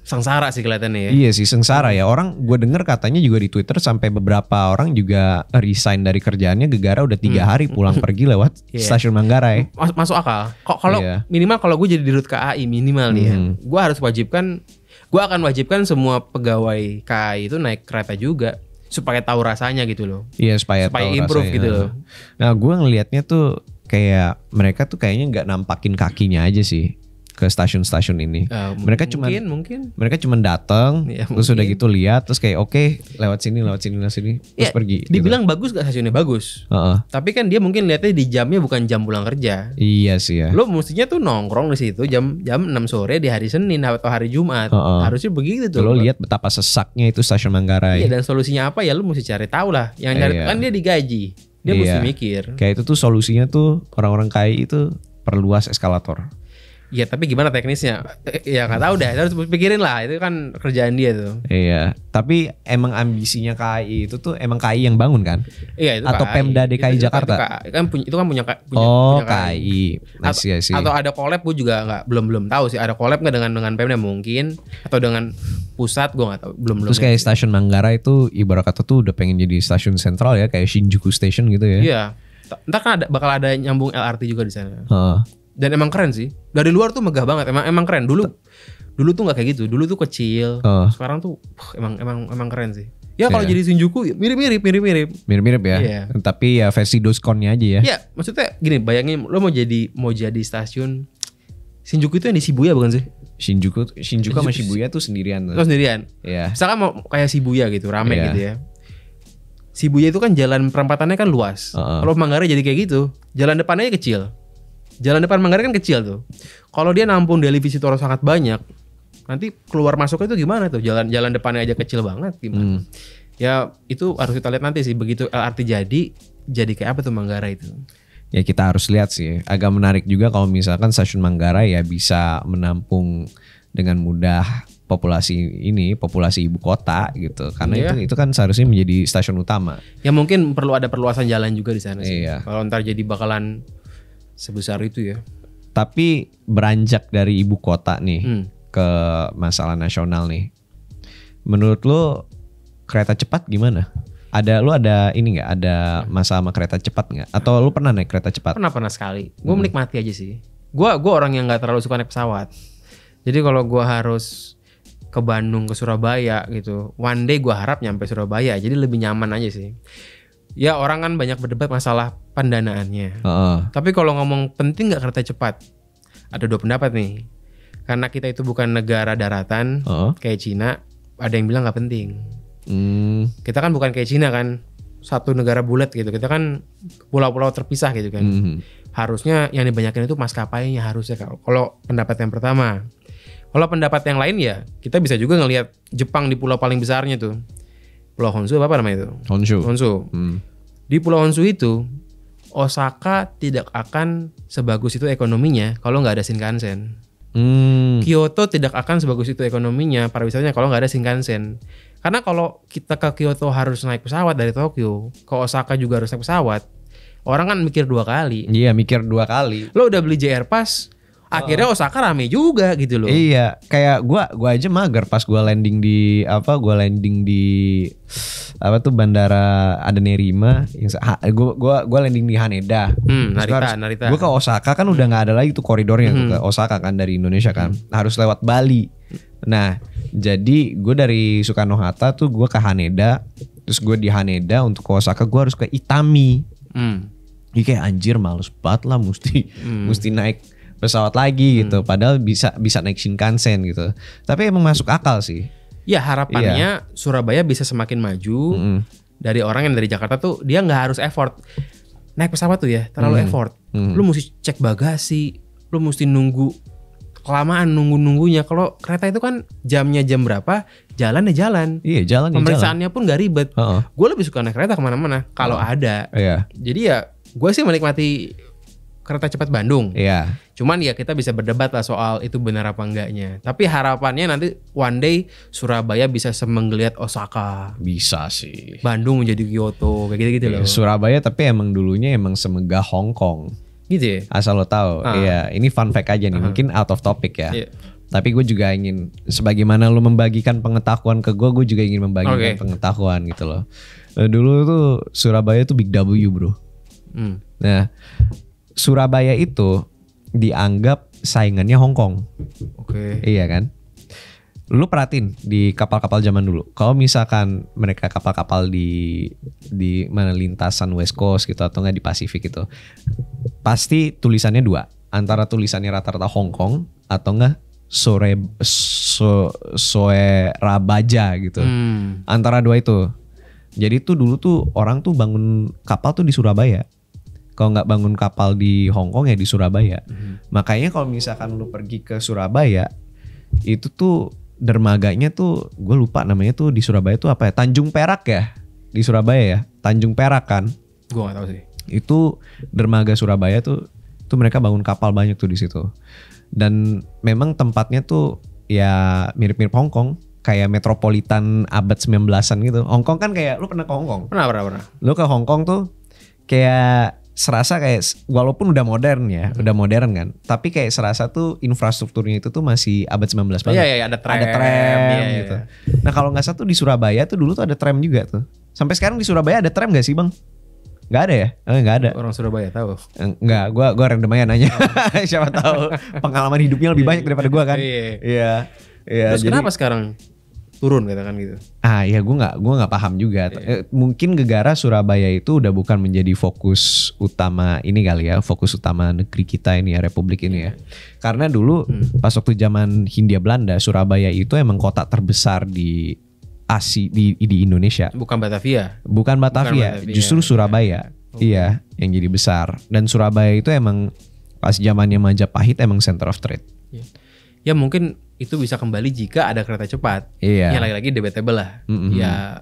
sengsara sih kelihatannya ya. Iya sih sengsara ya. Orang gue denger katanya juga di Twitter sampai beberapa orang juga resign dari kerjaannya gara-gara udah 3 hari pulang pergi lewat stasiun Manggarai. Masuk akal. Kalau minimal kalau gue jadi di Rut KAI minimal nih ya, gue akan wajibkan semua pegawai KAI itu naik kereta juga supaya tahu rasanya gitu loh. Iya supaya improve rasanya gitu loh. Nah gue ngelihatnya tuh kayak mereka tuh kayaknya nggak nampakin kakinya aja sih ke stasiun-stasiun ini. Mereka cuma datang, terus udah gitu lihat, terus kayak oke, lewat sini, terus pergi. Dibilang gitu. Bagus gak stasiunnya? Bagus. Tapi kan dia mungkin lihatnya di jamnya bukan jam pulang kerja. Iya sih ya. Lo mestinya tuh nongkrong di situ jam 6 sore di hari Senin atau hari Jumat. Harusnya begitu tuh. Lo lihat betapa sesaknya itu stasiun Manggarai. Iya, dan solusinya apa ya lo mesti cari tahu lah. Yang cari kan dia digaji. Dia mesti mikir. Kayak itu tuh solusinya tuh orang-orang KAI itu perluas eskalator. Ya tapi gimana teknisnya? Ya nggak tahu deh, harus pikirin lah, itu kan kerjaan dia tuh. Iya, tapi emang ambisinya KAI itu tuh emang KAI yang bangun kan? Iya itu atau KAI. Pemda DKI Jakarta? Itu kan punya KAI. Atau ada collab, gue juga belum tahu sih, ada collab nggak dengan Pemda mungkin, atau dengan pusat, gue nggak tahu, belum. Terus kayak stasiun Manggarai itu ibarat kata tuh udah pengen jadi stasiun sentral ya, kayak Shinjuku Station gitu ya? Iya, ntar kan bakal ada nyambung LRT juga di sana. Dan emang keren sih. Dari luar tuh megah banget. Emang keren. Dulu tuh nggak kayak gitu. Dulu tuh kecil. Sekarang tuh emang keren sih. Ya kalau jadi Shinjuku mirip-mirip. Mirip-mirip ya. Yeah. Tapi ya versi Doskonnya aja ya. Iya, maksudnya gini, bayangin lo mau jadi stasiun Shinjuku itu yang di Shibuya bukan sih? Shinjuku sama Shibuya tuh sendirian. Lo sendirian. Iya. Misalkan mau kayak Shibuya gitu, rame gitu ya. Shibuya itu kan jalan perempatannya kan luas. Kalau Manggarai jadi kayak gitu, jalan depannya kecil. Jalan depan Manggarai kan kecil tuh. Kalau dia nampung daily visitor sangat banyak, nanti keluar masuknya itu gimana tuh? Jalan depannya aja kecil banget gimana? Ya itu harus kita lihat nanti sih. Begitu LRT jadi kayak apa tuh Manggarai itu? Ya kita harus lihat sih. Agak menarik juga kalau misalkan stasiun Manggarai ya bisa menampung dengan mudah populasi ibu kota gitu. Karena itu kan seharusnya menjadi stasiun utama. Ya mungkin perlu ada perluasan jalan juga di sana sih. Kalau ntar jadi bakalan sebesar itu ya. Tapi beranjak dari ibu kota nih ke masalah nasional nih. Menurut lo kereta cepat gimana? Lu ada ini nggak? Ada masalah sama kereta cepat nggak? Atau lu pernah naik kereta cepat? Pernah sekali. Gue menikmati aja sih. Gue orang yang nggak terlalu suka naik pesawat. Jadi kalau gue harus ke Bandung ke Surabaya gitu, one day gue harap nyampe Surabaya. Jadi lebih nyaman aja sih. Ya orang kan banyak berdebat masalah pendanaannya. Tapi kalau ngomong penting nggak kereta cepat, ada dua pendapat nih. Karena kita itu bukan negara daratan kayak Cina, ada yang bilang nggak penting. Kita kan bukan kayak Cina kan, satu negara bulat gitu. Kita kan pulau-pulau terpisah gitu kan. Harusnya yang dibanyakin itu maskapainya harusnya. Kalau pendapat yang pertama. Kalau pendapat yang lain ya kita bisa juga ngelihat Jepang di pulau paling besarnya tuh. Pulau Honshu apa namanya itu? Honshu. Di Pulau Honshu itu Osaka tidak akan sebagus itu ekonominya kalau nggak ada Shinkansen. Kyoto tidak akan sebagus itu ekonominya pariwisatanya kalau nggak ada Shinkansen. Karena kalau kita ke Kyoto harus naik pesawat dari Tokyo, ke Osaka juga harus naik pesawat. Orang kan mikir 2 kali. Iya, mikir 2 kali. Lo udah beli JR Pass, akhirnya Osaka rame juga gitu loh. Iya, kayak gua aja mager pas gua landing di Bandara Nerima yang gua landing di Haneda. Narita. Gua ke Osaka kan udah nggak ada lagi tuh koridornya tuh ke Osaka kan dari Indonesia kan. Harus lewat Bali. Nah, jadi gue dari Soekarno-Hatta tuh gue ke Haneda. Terus gue di Haneda untuk ke Osaka gue harus ke Itami. Jadi kayak anjir males banget lah mesti naik pesawat lagi gitu. Padahal bisa naik Shinkansen gitu. Tapi emang masuk akal sih. Ya harapannya Surabaya bisa semakin maju. Dari orang yang dari Jakarta tuh dia nggak harus effort naik pesawat tuh ya, terlalu effort. Lu mesti cek bagasi, lu mesti kelamaan nunggunya. Kalau kereta itu kan jamnya jam berapa, jalan. Iya, jalan. Pemeriksaannya pun gak ribet. Gue lebih suka naik kereta kemana-mana kalau ada. Jadi ya gue sih menikmati kereta cepat Bandung. Cuman ya kita bisa berdebat lah soal itu benar apa enggaknya. Tapi harapannya nanti one day Surabaya bisa semenggeliat Osaka. Bisa sih. Bandung menjadi Kyoto kayak gitu-gitu loh. Surabaya tapi emang dulunya semegah Hong Kong. Gitu ya? Asal lo tahu. Iya, ini fun fact aja nih. Mungkin out of topic ya. Tapi gue juga ingin, sebagaimana lo membagikan pengetahuan ke gue juga ingin membagikan pengetahuan gitu loh. Dulu tuh Surabaya tuh Big W bro. Nah, Surabaya itu dianggap saingannya Hong Kong. Iya kan? Lu perhatiin di kapal-kapal zaman dulu. Kalau misalkan mereka kapal-kapal di mana lintasan West Coast gitu atau nggak di Pasifik gitu, pasti tulisannya 2. Antara tulisannya rata-rata Hong Kong atau nggak Soerabaja gitu. Antara 2 itu. Jadi tuh dulu tuh orang tuh bangun kapal tuh di Surabaya. Kalau nggak bangun kapal di Hong Kong ya di Surabaya. Makanya kalau misalkan lu pergi ke Surabaya itu tuh dermaganya tuh gue lupa namanya tuh di Surabaya tuh apa ya, Tanjung Perak ya di Surabaya ya, Tanjung Perak kan. Gue nggak tahu sih. Itu dermaga Surabaya tuh mereka bangun kapal banyak tuh di situ. Dan memang tempatnya tuh ya mirip-mirip Hong Kong, kayak metropolitan abad 19-an gitu. Hong Kong kan kayak, lu pernah ke Hong Kong? Pernah. Lu ke Hong Kong tuh kayak serasa kayak walaupun udah modern ya, udah modern kan, tapi kayak serasa tuh infrastrukturnya itu tuh masih abad 19 banget. Iya, ada tram gitu. Nah kalau nggak salah tuh di Surabaya tuh dulu tuh ada tram juga tuh. Sampai sekarang di Surabaya ada tram nggak sih bang? Nggak ada ya? Nggak ada. Orang Surabaya tahu. Enggak, gua random aja nanya. Siapa tahu pengalaman hidupnya lebih banyak daripada gua kan. Iya. Terus jadi, kenapa sekarang turun katakan gitu? Ya gua nggak paham juga. Mungkin gegara Surabaya itu udah bukan menjadi fokus utama ini kali ya, fokus utama negeri kita ini ya, republik ini ya. Karena dulu pas waktu zaman Hindia Belanda, Surabaya itu emang kota terbesar di di Indonesia. Bukan Batavia. Bukan Batavia, justru Surabaya. Iya, yang jadi besar. Dan Surabaya itu emang pas zamannya Majapahit emang center of trade. Ya mungkin itu bisa kembali jika ada kereta cepat. Iya. Ya lagi-lagi debatable lah. Ya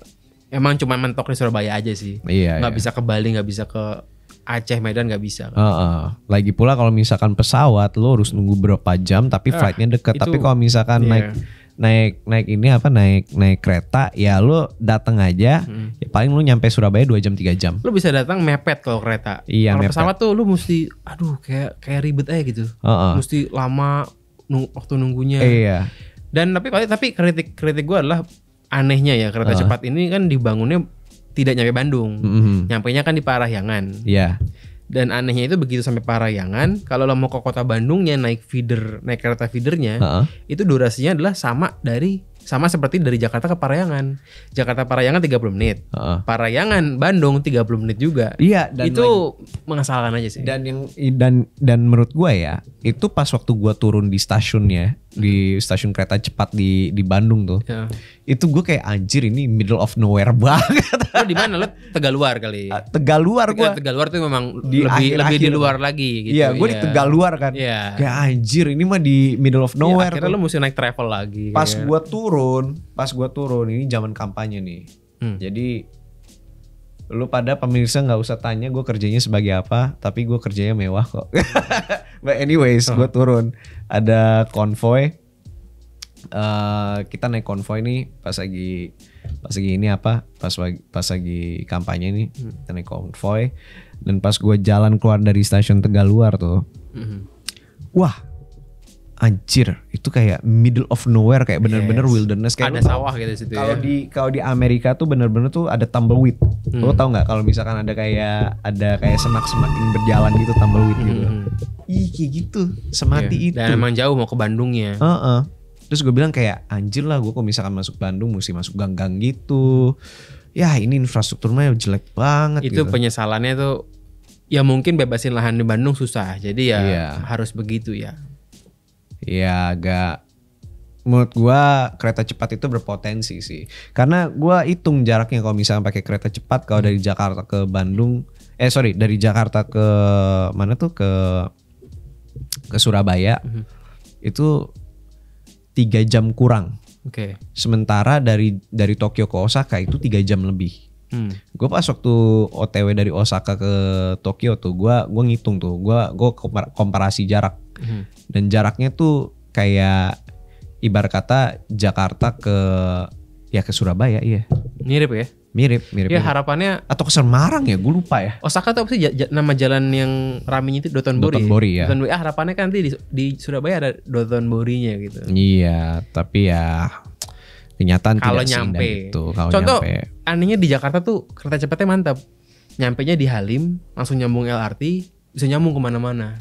emang cuma mentok di Surabaya aja sih. Iya. Nggak bisa ke Bali, nggak bisa ke Aceh, Medan nggak bisa. Lagi pula kalau misalkan pesawat lo harus nunggu berapa jam, tapi flightnya dekat. Tapi kalau misalkan naik kereta, ya lo datang aja, ya paling lo nyampe Surabaya 2 jam 3 jam. Lo bisa datang mepet kalau kereta. Iya, kalau pesawat tuh lo mesti, kayak ribet aja gitu. Mesti lama waktu nunggunya. Iya. Dan tapi kritik gue adalah anehnya ya kereta cepat ini kan dibangunnya tidak nyampe Bandung, nyampainya kan di Parahyangan. Iya. Dan anehnya itu begitu sampai Parahyangan, kalau lo mau ke kota Bandungnya naik kereta feedernya, itu durasinya adalah sama seperti dari Jakarta ke Parahyangan. Jakarta Parahyangan 30 menit. Parahyangan Bandung 30 menit juga. Iya, dan itu mengesalkan aja sih. Dan menurut gue ya, itu pas waktu gue turun di stasiunnya, di stasiun kereta cepat di Bandung tuh. Ya. Itu gue kayak anjir ini middle of nowhere banget. Lo di mana? Lo Tegaluar kali. Tegaluar gue. Tegaluar tuh memang lebih di luar lagi gitu. Iya, gue di Tegaluar kan. Iya. Kayak anjir ini mah di middle of nowhere. Akhirnya lo mesti naik travel lagi. Pas gue turun ini zaman kampanye nih. Jadi lu pada pemirsa nggak usah tanya gue kerjanya sebagai apa, tapi gue kerjanya mewah kok. But anyways, gue turun ada konvoy. Kita naik konvoy nih pas lagi kampanye nih, kita naik konvoy. Dan pas gue jalan keluar dari stasiun Tegaluar tuh, wah anjir, itu kayak middle of nowhere, kayak bener-bener wilderness, kayak ada sawah gitu situ. Kalau di Amerika tuh bener-bener tuh ada tumbleweed. Lo tau nggak kalau misalkan ada kayak semak-semak yang berjalan gitu, tumbleweed gitu. Kayak gitu, semati itu. Dan emang jauh mau ke Bandungnya. Terus gue bilang kayak anjir lah, gue kalau misalkan masuk Bandung mesti masuk gang-gang gitu. Ya ini infrastrukturnya jelek banget. Itu gitu. Penyesalannya tuh, ya mungkin bebasin lahan di Bandung susah. Jadi ya harus begitu ya. Ya menurut gua kereta cepat itu berpotensi sih. Karena gua hitung jaraknya kalau misalnya pakai kereta cepat, kalau dari Jakarta ke Bandung, dari Jakarta ke mana tuh ke Surabaya, itu 3 jam kurang. Oke. Sementara dari Tokyo ke Osaka itu 3 jam lebih. Gue pas waktu OTW dari Osaka ke Tokyo tuh, gue ngitung tuh, gue komparasi jarak. Dan jaraknya tuh kayak ibarat kata Jakarta ke Surabaya, iya. Mirip ya? Mirip. Ya harapannya, atau ke Semarang ya, gue lupa ya. Osaka tuh apa sih nama jalan yang ramenya itu Dotonbori. Dotonbori ya. Harapannya kan nanti di Surabaya ada Dotonborinya gitu. Iya, tapi ya kenyataan kalau tidak nyampe itu. Contoh anehnya di Jakarta tuh kereta cepatnya mantap. Nyampenya di Halim, langsung nyambung LRT, bisa nyambung kemana-mana.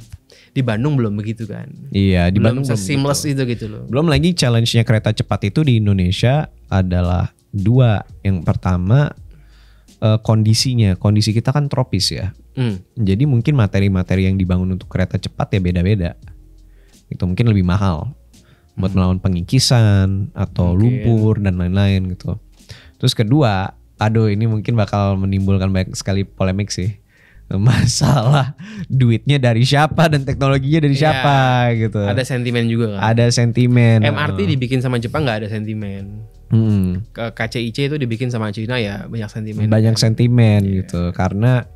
Di Bandung belum begitu kan. Iya, di Bandung belum seamless itu gitu loh. Belum lagi challenge-nya kereta cepat itu di Indonesia adalah 2. Yang pertama kondisi kita kan tropis ya. Jadi mungkin materi-materi yang dibangun untuk kereta cepat ya beda-beda. Itu mungkin lebih mahal buat melawan pengikisan atau lumpur dan lain-lain gitu. Terus kedua, ini mungkin bakal menimbulkan banyak sekali polemik sih. Masalah duitnya dari siapa dan teknologinya dari siapa gitu. Ada sentimen juga kan. Ada sentimen. MRT dibikin sama Jepang nggak ada sentimen. KCIC itu dibikin sama Cina ya banyak sentimen. Banyak sentimen gitu. Karena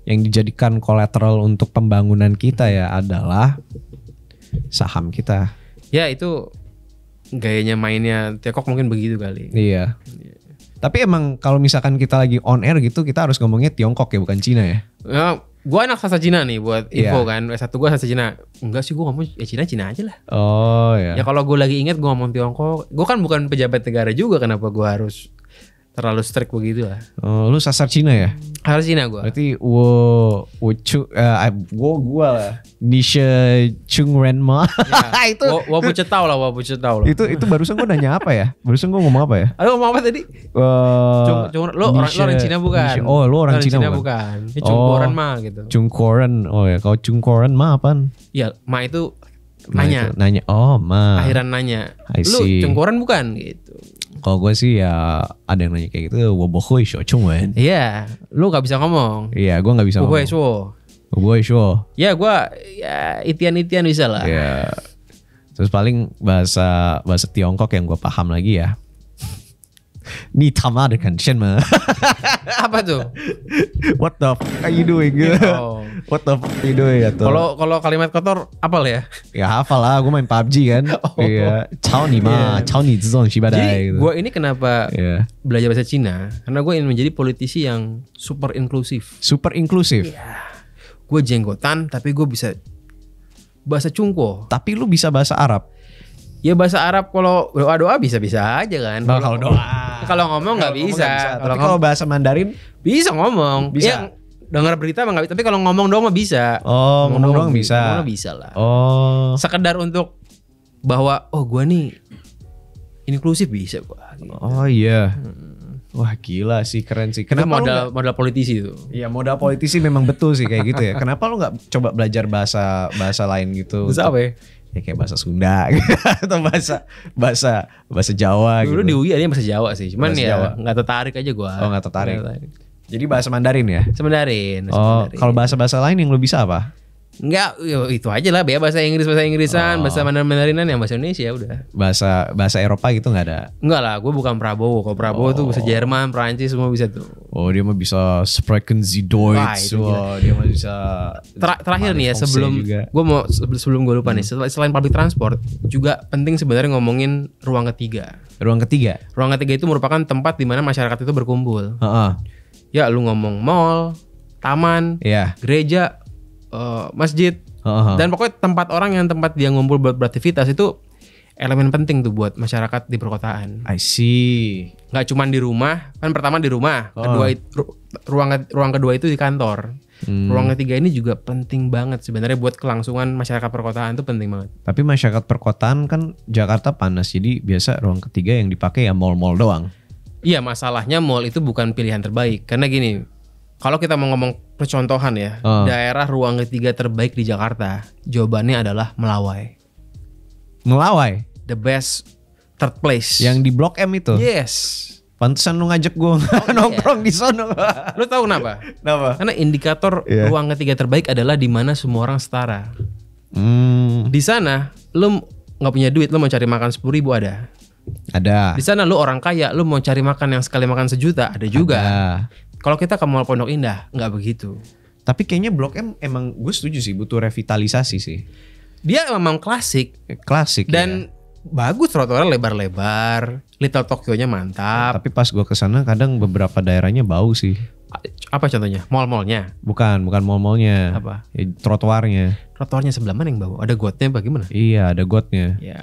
yang dijadikan kolateral untuk pembangunan kita ya adalah saham kita. Ya itu gayanya mainnya Tiongkok mungkin begitu kali. Iya. Tapi emang kalau misalkan kita lagi on air gitu, kita harus ngomongnya Tiongkok ya, bukan Cina ya? Gue anak sastra Cina nih buat info kan. S1 gue sastra Cina. Enggak sih, gue ngomong ya Cina aja lah. Oh iya. Ya kalau gue lagi inget gue ngomong Tiongkok. Gue kan bukan pejabat negara juga, kenapa gue harus terlalu strict begitu lah. Oh, lu sasar Cina ya? Sasar Cina gue. Berarti gua lah. Nisha Chung Renma. Ya, itu wabu cetau lah. Itu barusan gua nanya apa ya? Barusan gua ngomong apa ya? Lu ngomong apa tadi? Lu orang Cina bukan? Oh, lu orang Cina bukan? Ini Chungkoren Ma gitu. Chungkoren. Oh ya, kalau Chungkoren Ma apaan? Ya, Ma itu nanya. Oh, Ma. Akhiran nanya. Lu Chungkoren bukan gitu. Kalau gue sih ya ada yang nanya kayak gitu, wobohoi sho chungwen. Iya, lu gak bisa ngomong. Iya, gue gak bisa ngomong. Wobohoi sho. Ya gue itian-itian bisa lah. Iya. Terus paling bahasa Tiongkok yang gue paham lagi ya. Ni tama de kan shen ma. Apa tuh? What the fuck are you doing? Oh. What the fuck are you doing ya tuh? Kalau kalimat kotor apal ya? Ya hafal lah, gue main PUBG kan. Iya. Cao ni ma, cao ni zong shibadai. Jadi gue ini kenapa belajar bahasa Cina? Karena gue ingin menjadi politisi yang super inklusif. Super inklusif. Iya. Gue jenggotan tapi gue bisa bahasa Cungko. Tapi lu bisa bahasa Arab. Ya bahasa Arab kalau doa bisa aja kan. Kalau doa. Kalau ngomong nggak bisa. Tapi kalau bahasa Mandarin bisa ngomong. Bisa. Ya, dengar berita mah nggak bisa. Tapi kalau ngomong doang mah bisa. Oh, ngomong doang bisa. Ngomong bisa lah. Oh. Sekedar untuk bahwa gue nih inklusif bisa gue. Gitu. Oh iya. Wah gila sih, keren sih. Kenapa modal politisi itu? Iya, modal politisi memang betul sih kayak gitu ya. Kenapa lu nggak coba belajar bahasa lain gitu? Bahasa apa ya? Ya kayak bahasa Sunda gitu. Atau bahasa Jawa dulu gitu. Di UI ada bahasa Jawa sih. Cuman bahasa ya Jawa. Gak tertarik aja gue. Oh gak tertarik. Jadi bahasa Mandarin ya? Mandarin. Oh, kalau bahasa lain yang lu bisa apa? Enggak, itu aja lah. Bahasa Inggrisan, bahasa Mandarinan yang bahasa Indonesia udah. Bahasa Eropa gitu nggak ada? Enggak lah, gue bukan Prabowo. Kalau Prabowo tuh bisa Jerman, Perancis semua bisa tuh. Oh, dia mah bisa sprechen Sie Deutsch. Wah, dia mah bisa. Terakhir nih ya, sebelum gue lupa nih, selain public transport, juga penting sebenarnya ngomongin ruang ketiga. Ruang ketiga itu merupakan tempat di mana masyarakat itu berkumpul. Ya, lu ngomong mall, taman, gereja, masjid, dan pokoknya tempat dia ngumpul buat beraktivitas itu elemen penting tuh buat masyarakat di perkotaan. I see. Gak cuma di rumah, kan pertama di rumah, kedua ruang kedua itu di kantor. Ruang ketiga ini juga penting banget sebenarnya buat kelangsungan masyarakat perkotaan, itu penting banget. Tapi masyarakat perkotaan kan Jakarta panas, jadi biasa ruang ketiga yang dipakai ya mall-mall doang. Iya, masalahnya mall itu bukan pilihan terbaik karena gini. Kalau kita mau ngomong percontohan ya, daerah ruang ketiga terbaik di Jakarta, jawabannya adalah Melawai. Melawai? The best third place. Yang di Blok M itu? Yes. Pantesan lu ngajak gue nongkrong di sono. Lu tahu kenapa? Kenapa? Karena indikator ruang ketiga terbaik adalah di mana semua orang setara. Di sana, lu nggak punya duit, lu mau cari makan 10.000 ada. Ada. Di sana lu orang kaya, lu mau cari makan yang sekali makan 1 juta ada juga. Kalau kita ke Mall Pondok Indah nggak begitu. Tapi kayaknya Blok M emang gue setuju sih butuh revitalisasi sih. Dia memang klasik dan bagus, trotoarnya lebar-lebar, Little Tokyo-nya mantap. Tapi pas gue kesana kadang beberapa daerahnya bau sih. Apa contohnya? Mall-mallnya? Bukan mall-mallnya. Apa? Ya, trotoarnya. Trotoarnya sebelah mana yang bau? Ada gotnya bagaimana? Iya, ada gotnya. Ya,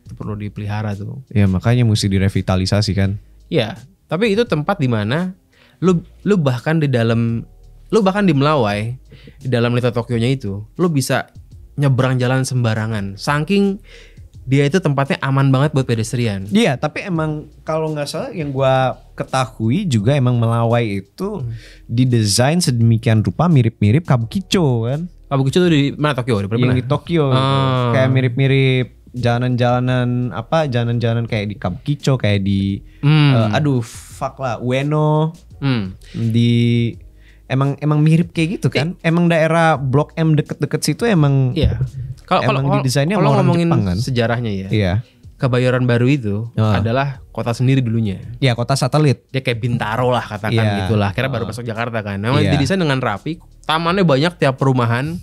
itu perlu dipelihara tuh. Ya makanya mesti direvitalisasi kan. Iya, tapi itu tempat di mana lu bahkan di Melawai, di dalam Little Tokyo-nya itu, lu bisa nyebrang jalan sembarangan. Saking dia itu tempatnya aman banget buat pedestrian. Iya, tapi emang kalau nggak salah yang gua ketahui juga emang Melawai itu didesain sedemikian rupa mirip-mirip Kabukicho kan. Kabukicho tuh di mana Tokyo? Yang di Tokyo. Kayak mirip-mirip jalan-jalanan kayak di Kabukicho, kayak di Ueno. Di emang mirip kayak gitu kan. Emang daerah Blok M deket-deket situ emang. Iya. Kalau didesainnya kalau orang ngomongin Jepang kan. Sejarahnya ya. Iya. Kebayoran Baru itu adalah kota sendiri dulunya. Iya, kota satelit. Dia kayak Bintaro lah katakan gitulah. Kira baru masuk Jakarta kan. Memang didesain dengan rapi, tamannya banyak tiap perumahan.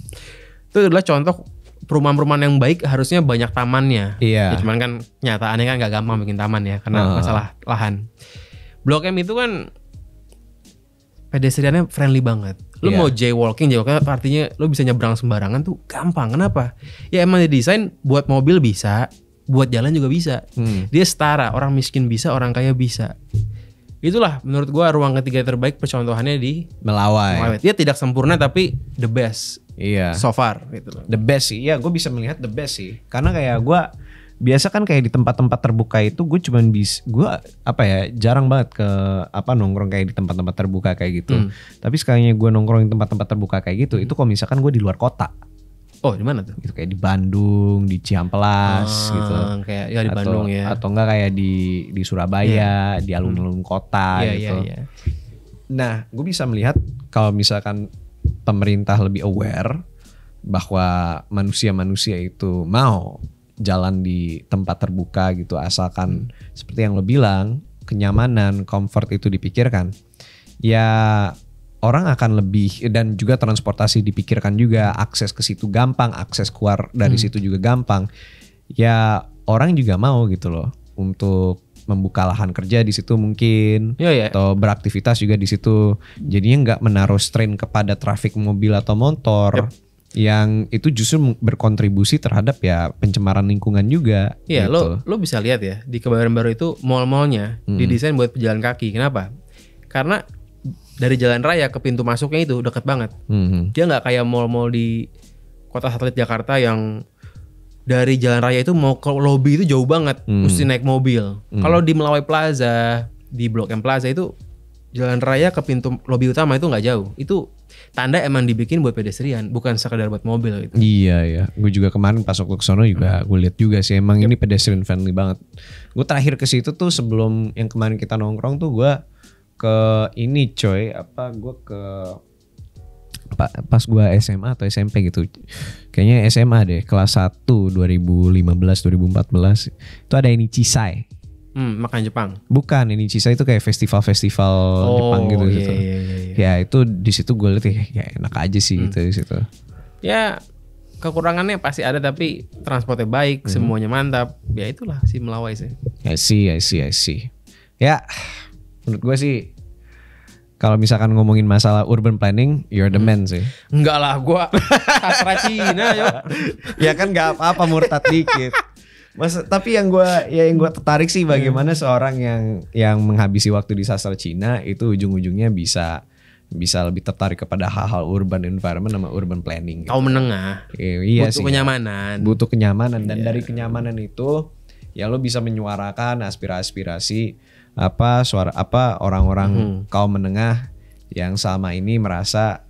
Itu adalah contoh perumahan-perumahan yang baik harusnya banyak tamannya. Iya. Ya, cuman kan nyataannya kan gak gampang bikin taman ya karena masalah lahan. Blok M itu kan pedestriannya friendly banget. Lu mau jaywalking artinya lu bisa nyebrang sembarangan tuh gampang. Kenapa? Ya emang didesain buat mobil bisa, buat jalan juga bisa. Dia setara, orang miskin bisa, orang kaya bisa. Itulah menurut gua ruang ketiga terbaik percontohannya di Melawai. Dia tidak sempurna tapi the best. Iya. So far gitu loh. The best sih. Iya, gue bisa melihat the best sih. Karena kayak gue biasa kan kayak di tempat-tempat terbuka itu gue cuman jarang banget ke nongkrong kayak di tempat-tempat terbuka kayak gitu. Tapi sekalinya gue nongkrong di tempat-tempat terbuka kayak gitu, itu kalau misalkan gue di luar kota. Oh, di mana tuh? Gitu kayak di Bandung, di Ciamplas gitu. Kayak ya di Bandung ya. Atau enggak kayak di Surabaya, di alun-alun kota gitu. Iya. Nah, gue bisa melihat kalau misalkan pemerintah lebih aware bahwa manusia-manusia itu mau jalan di tempat terbuka gitu, asalkan seperti yang lo bilang, kenyamanan, comfort itu dipikirkan. Ya orang akan lebih, dan juga transportasi dipikirkan juga, akses ke situ gampang, akses keluar dari situ juga gampang. Ya orang juga mau gitu loh untuk membuka lahan kerja di situ mungkin, atau beraktivitas juga di situ. Jadinya nggak menaruh strain kepada trafik mobil atau motor, yang itu justru berkontribusi terhadap ya pencemaran lingkungan juga. Iya, gitu. lo bisa lihat ya di Kebayoran Baru itu mall-mallnya didesain buat pejalan kaki. Kenapa? Karena dari jalan raya ke pintu masuknya itu deket banget. Dia nggak kayak mall-mall di kota satelit Jakarta yang dari jalan raya itu mau ke lobi itu jauh banget, mesti naik mobil. Kalau di Melawai Plaza, di Blok M Plaza itu jalan raya ke pintu lobi utama itu nggak jauh. Itu tanda emang dibikin buat pedestrian, bukan sekedar buat mobil gitu. Iya. Gue juga kemarin pas waktu kesana juga gue lihat juga sih emang ini pedestrian friendly banget. Gue terakhir ke situ tuh sebelum yang kemarin kita nongkrong tuh gue ke ini coy, pas gue SMA atau SMP gitu. Kayaknya SMA deh, kelas 1 2015-2014. Itu ada ini Cisai. Makan Jepang. Bukan, ini Cisai itu kayak festival Jepang gitu. Iya, gitu. Iya. Ya itu di situ gue lihat ya enak aja sih gitu di situ. Ya kekurangannya pasti ada tapi transportnya baik, semuanya mantap. Ya itulah si Melawai sih. I see. Ya menurut gue sih kalau misalkan ngomongin masalah urban planning, you're the man sih. Enggak lah, gue sastra Cina yuk. Ya kan nggak apa-apa murtad dikit. Tapi yang gue tertarik sih bagaimana seorang yang menghabisi waktu di sastra Cina itu ujung-ujungnya bisa lebih tertarik kepada hal-hal urban environment sama urban planning. Kaum menengah. Iya butuh sih. Kenyamanan. Butuh kenyamanan dan dari kenyamanan itu ya lo bisa menyuarakan aspirasi orang-orang kaum menengah yang selama ini merasa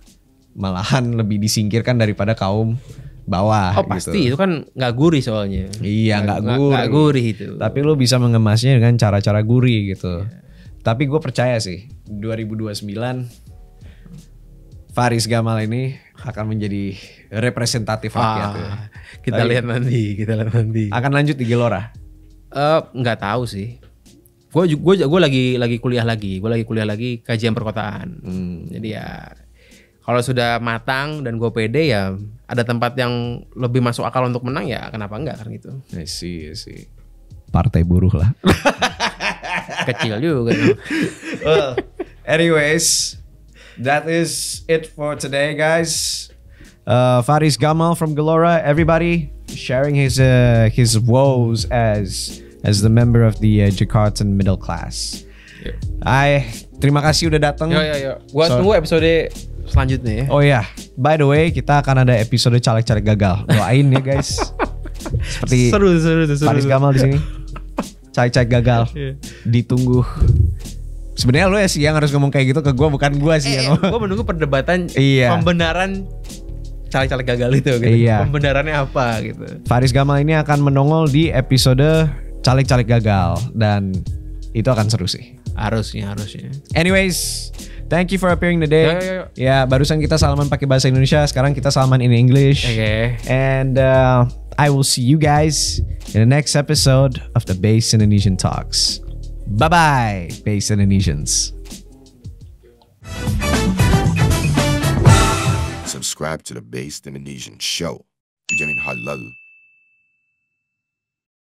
malahan lebih disingkirkan daripada kaum bawah. Oh pasti gitu. Itu kan nggak gurih soalnya. Iya nggak gurih itu. Tapi lo bisa mengemasnya dengan cara-cara gurih gitu. Tapi gue percaya sih 2029 Faris Gamal ini akan menjadi representatif rakyat. Kita lihat nanti. Akan lanjut di Gelora? Nggak tahu sih. Gue lagi kuliah lagi kajian perkotaan. Jadi ya kalau sudah matang dan gue pede ya ada tempat yang lebih masuk akal untuk menang ya kenapa enggak kan gitu. I see. Partai buruh lah. Kecil juga. Well, anyways, that is it for today, guys. Faris Gamal from Gelora, everybody sharing his woes as the member of the Jakartan middle class. Terima kasih udah datang. Yo. Gua tunggu episode selanjutnya ya. Oh ya, by the way kita akan ada episode caleg-caleg gagal. Doain ya guys. Seperti seru. Faris Gamal di sini. Caleg-caleg gagal. Ditunggu. Sebenarnya lo ya sih yang harus ngomong kayak gitu ke gue, bukan gue sih yang ngomong. Gue menunggu perdebatan pembenaran caleg-caleg gagal itu gitu. Iya. Pembenarannya apa gitu. Faris Gamal ini akan menongol di episode caleg-caleg gagal dan itu akan seru sih. Harusnya. Anyways, thank you for appearing today. Yo. Ya, barusan kita salaman pakai bahasa Indonesia, sekarang kita salaman in English. Okay. And I will see you guys in the next episode of the Base Indonesian Talks. Bye-bye, Base Indonesians. Subscribe to the Base Indonesian Show. Dijamin halal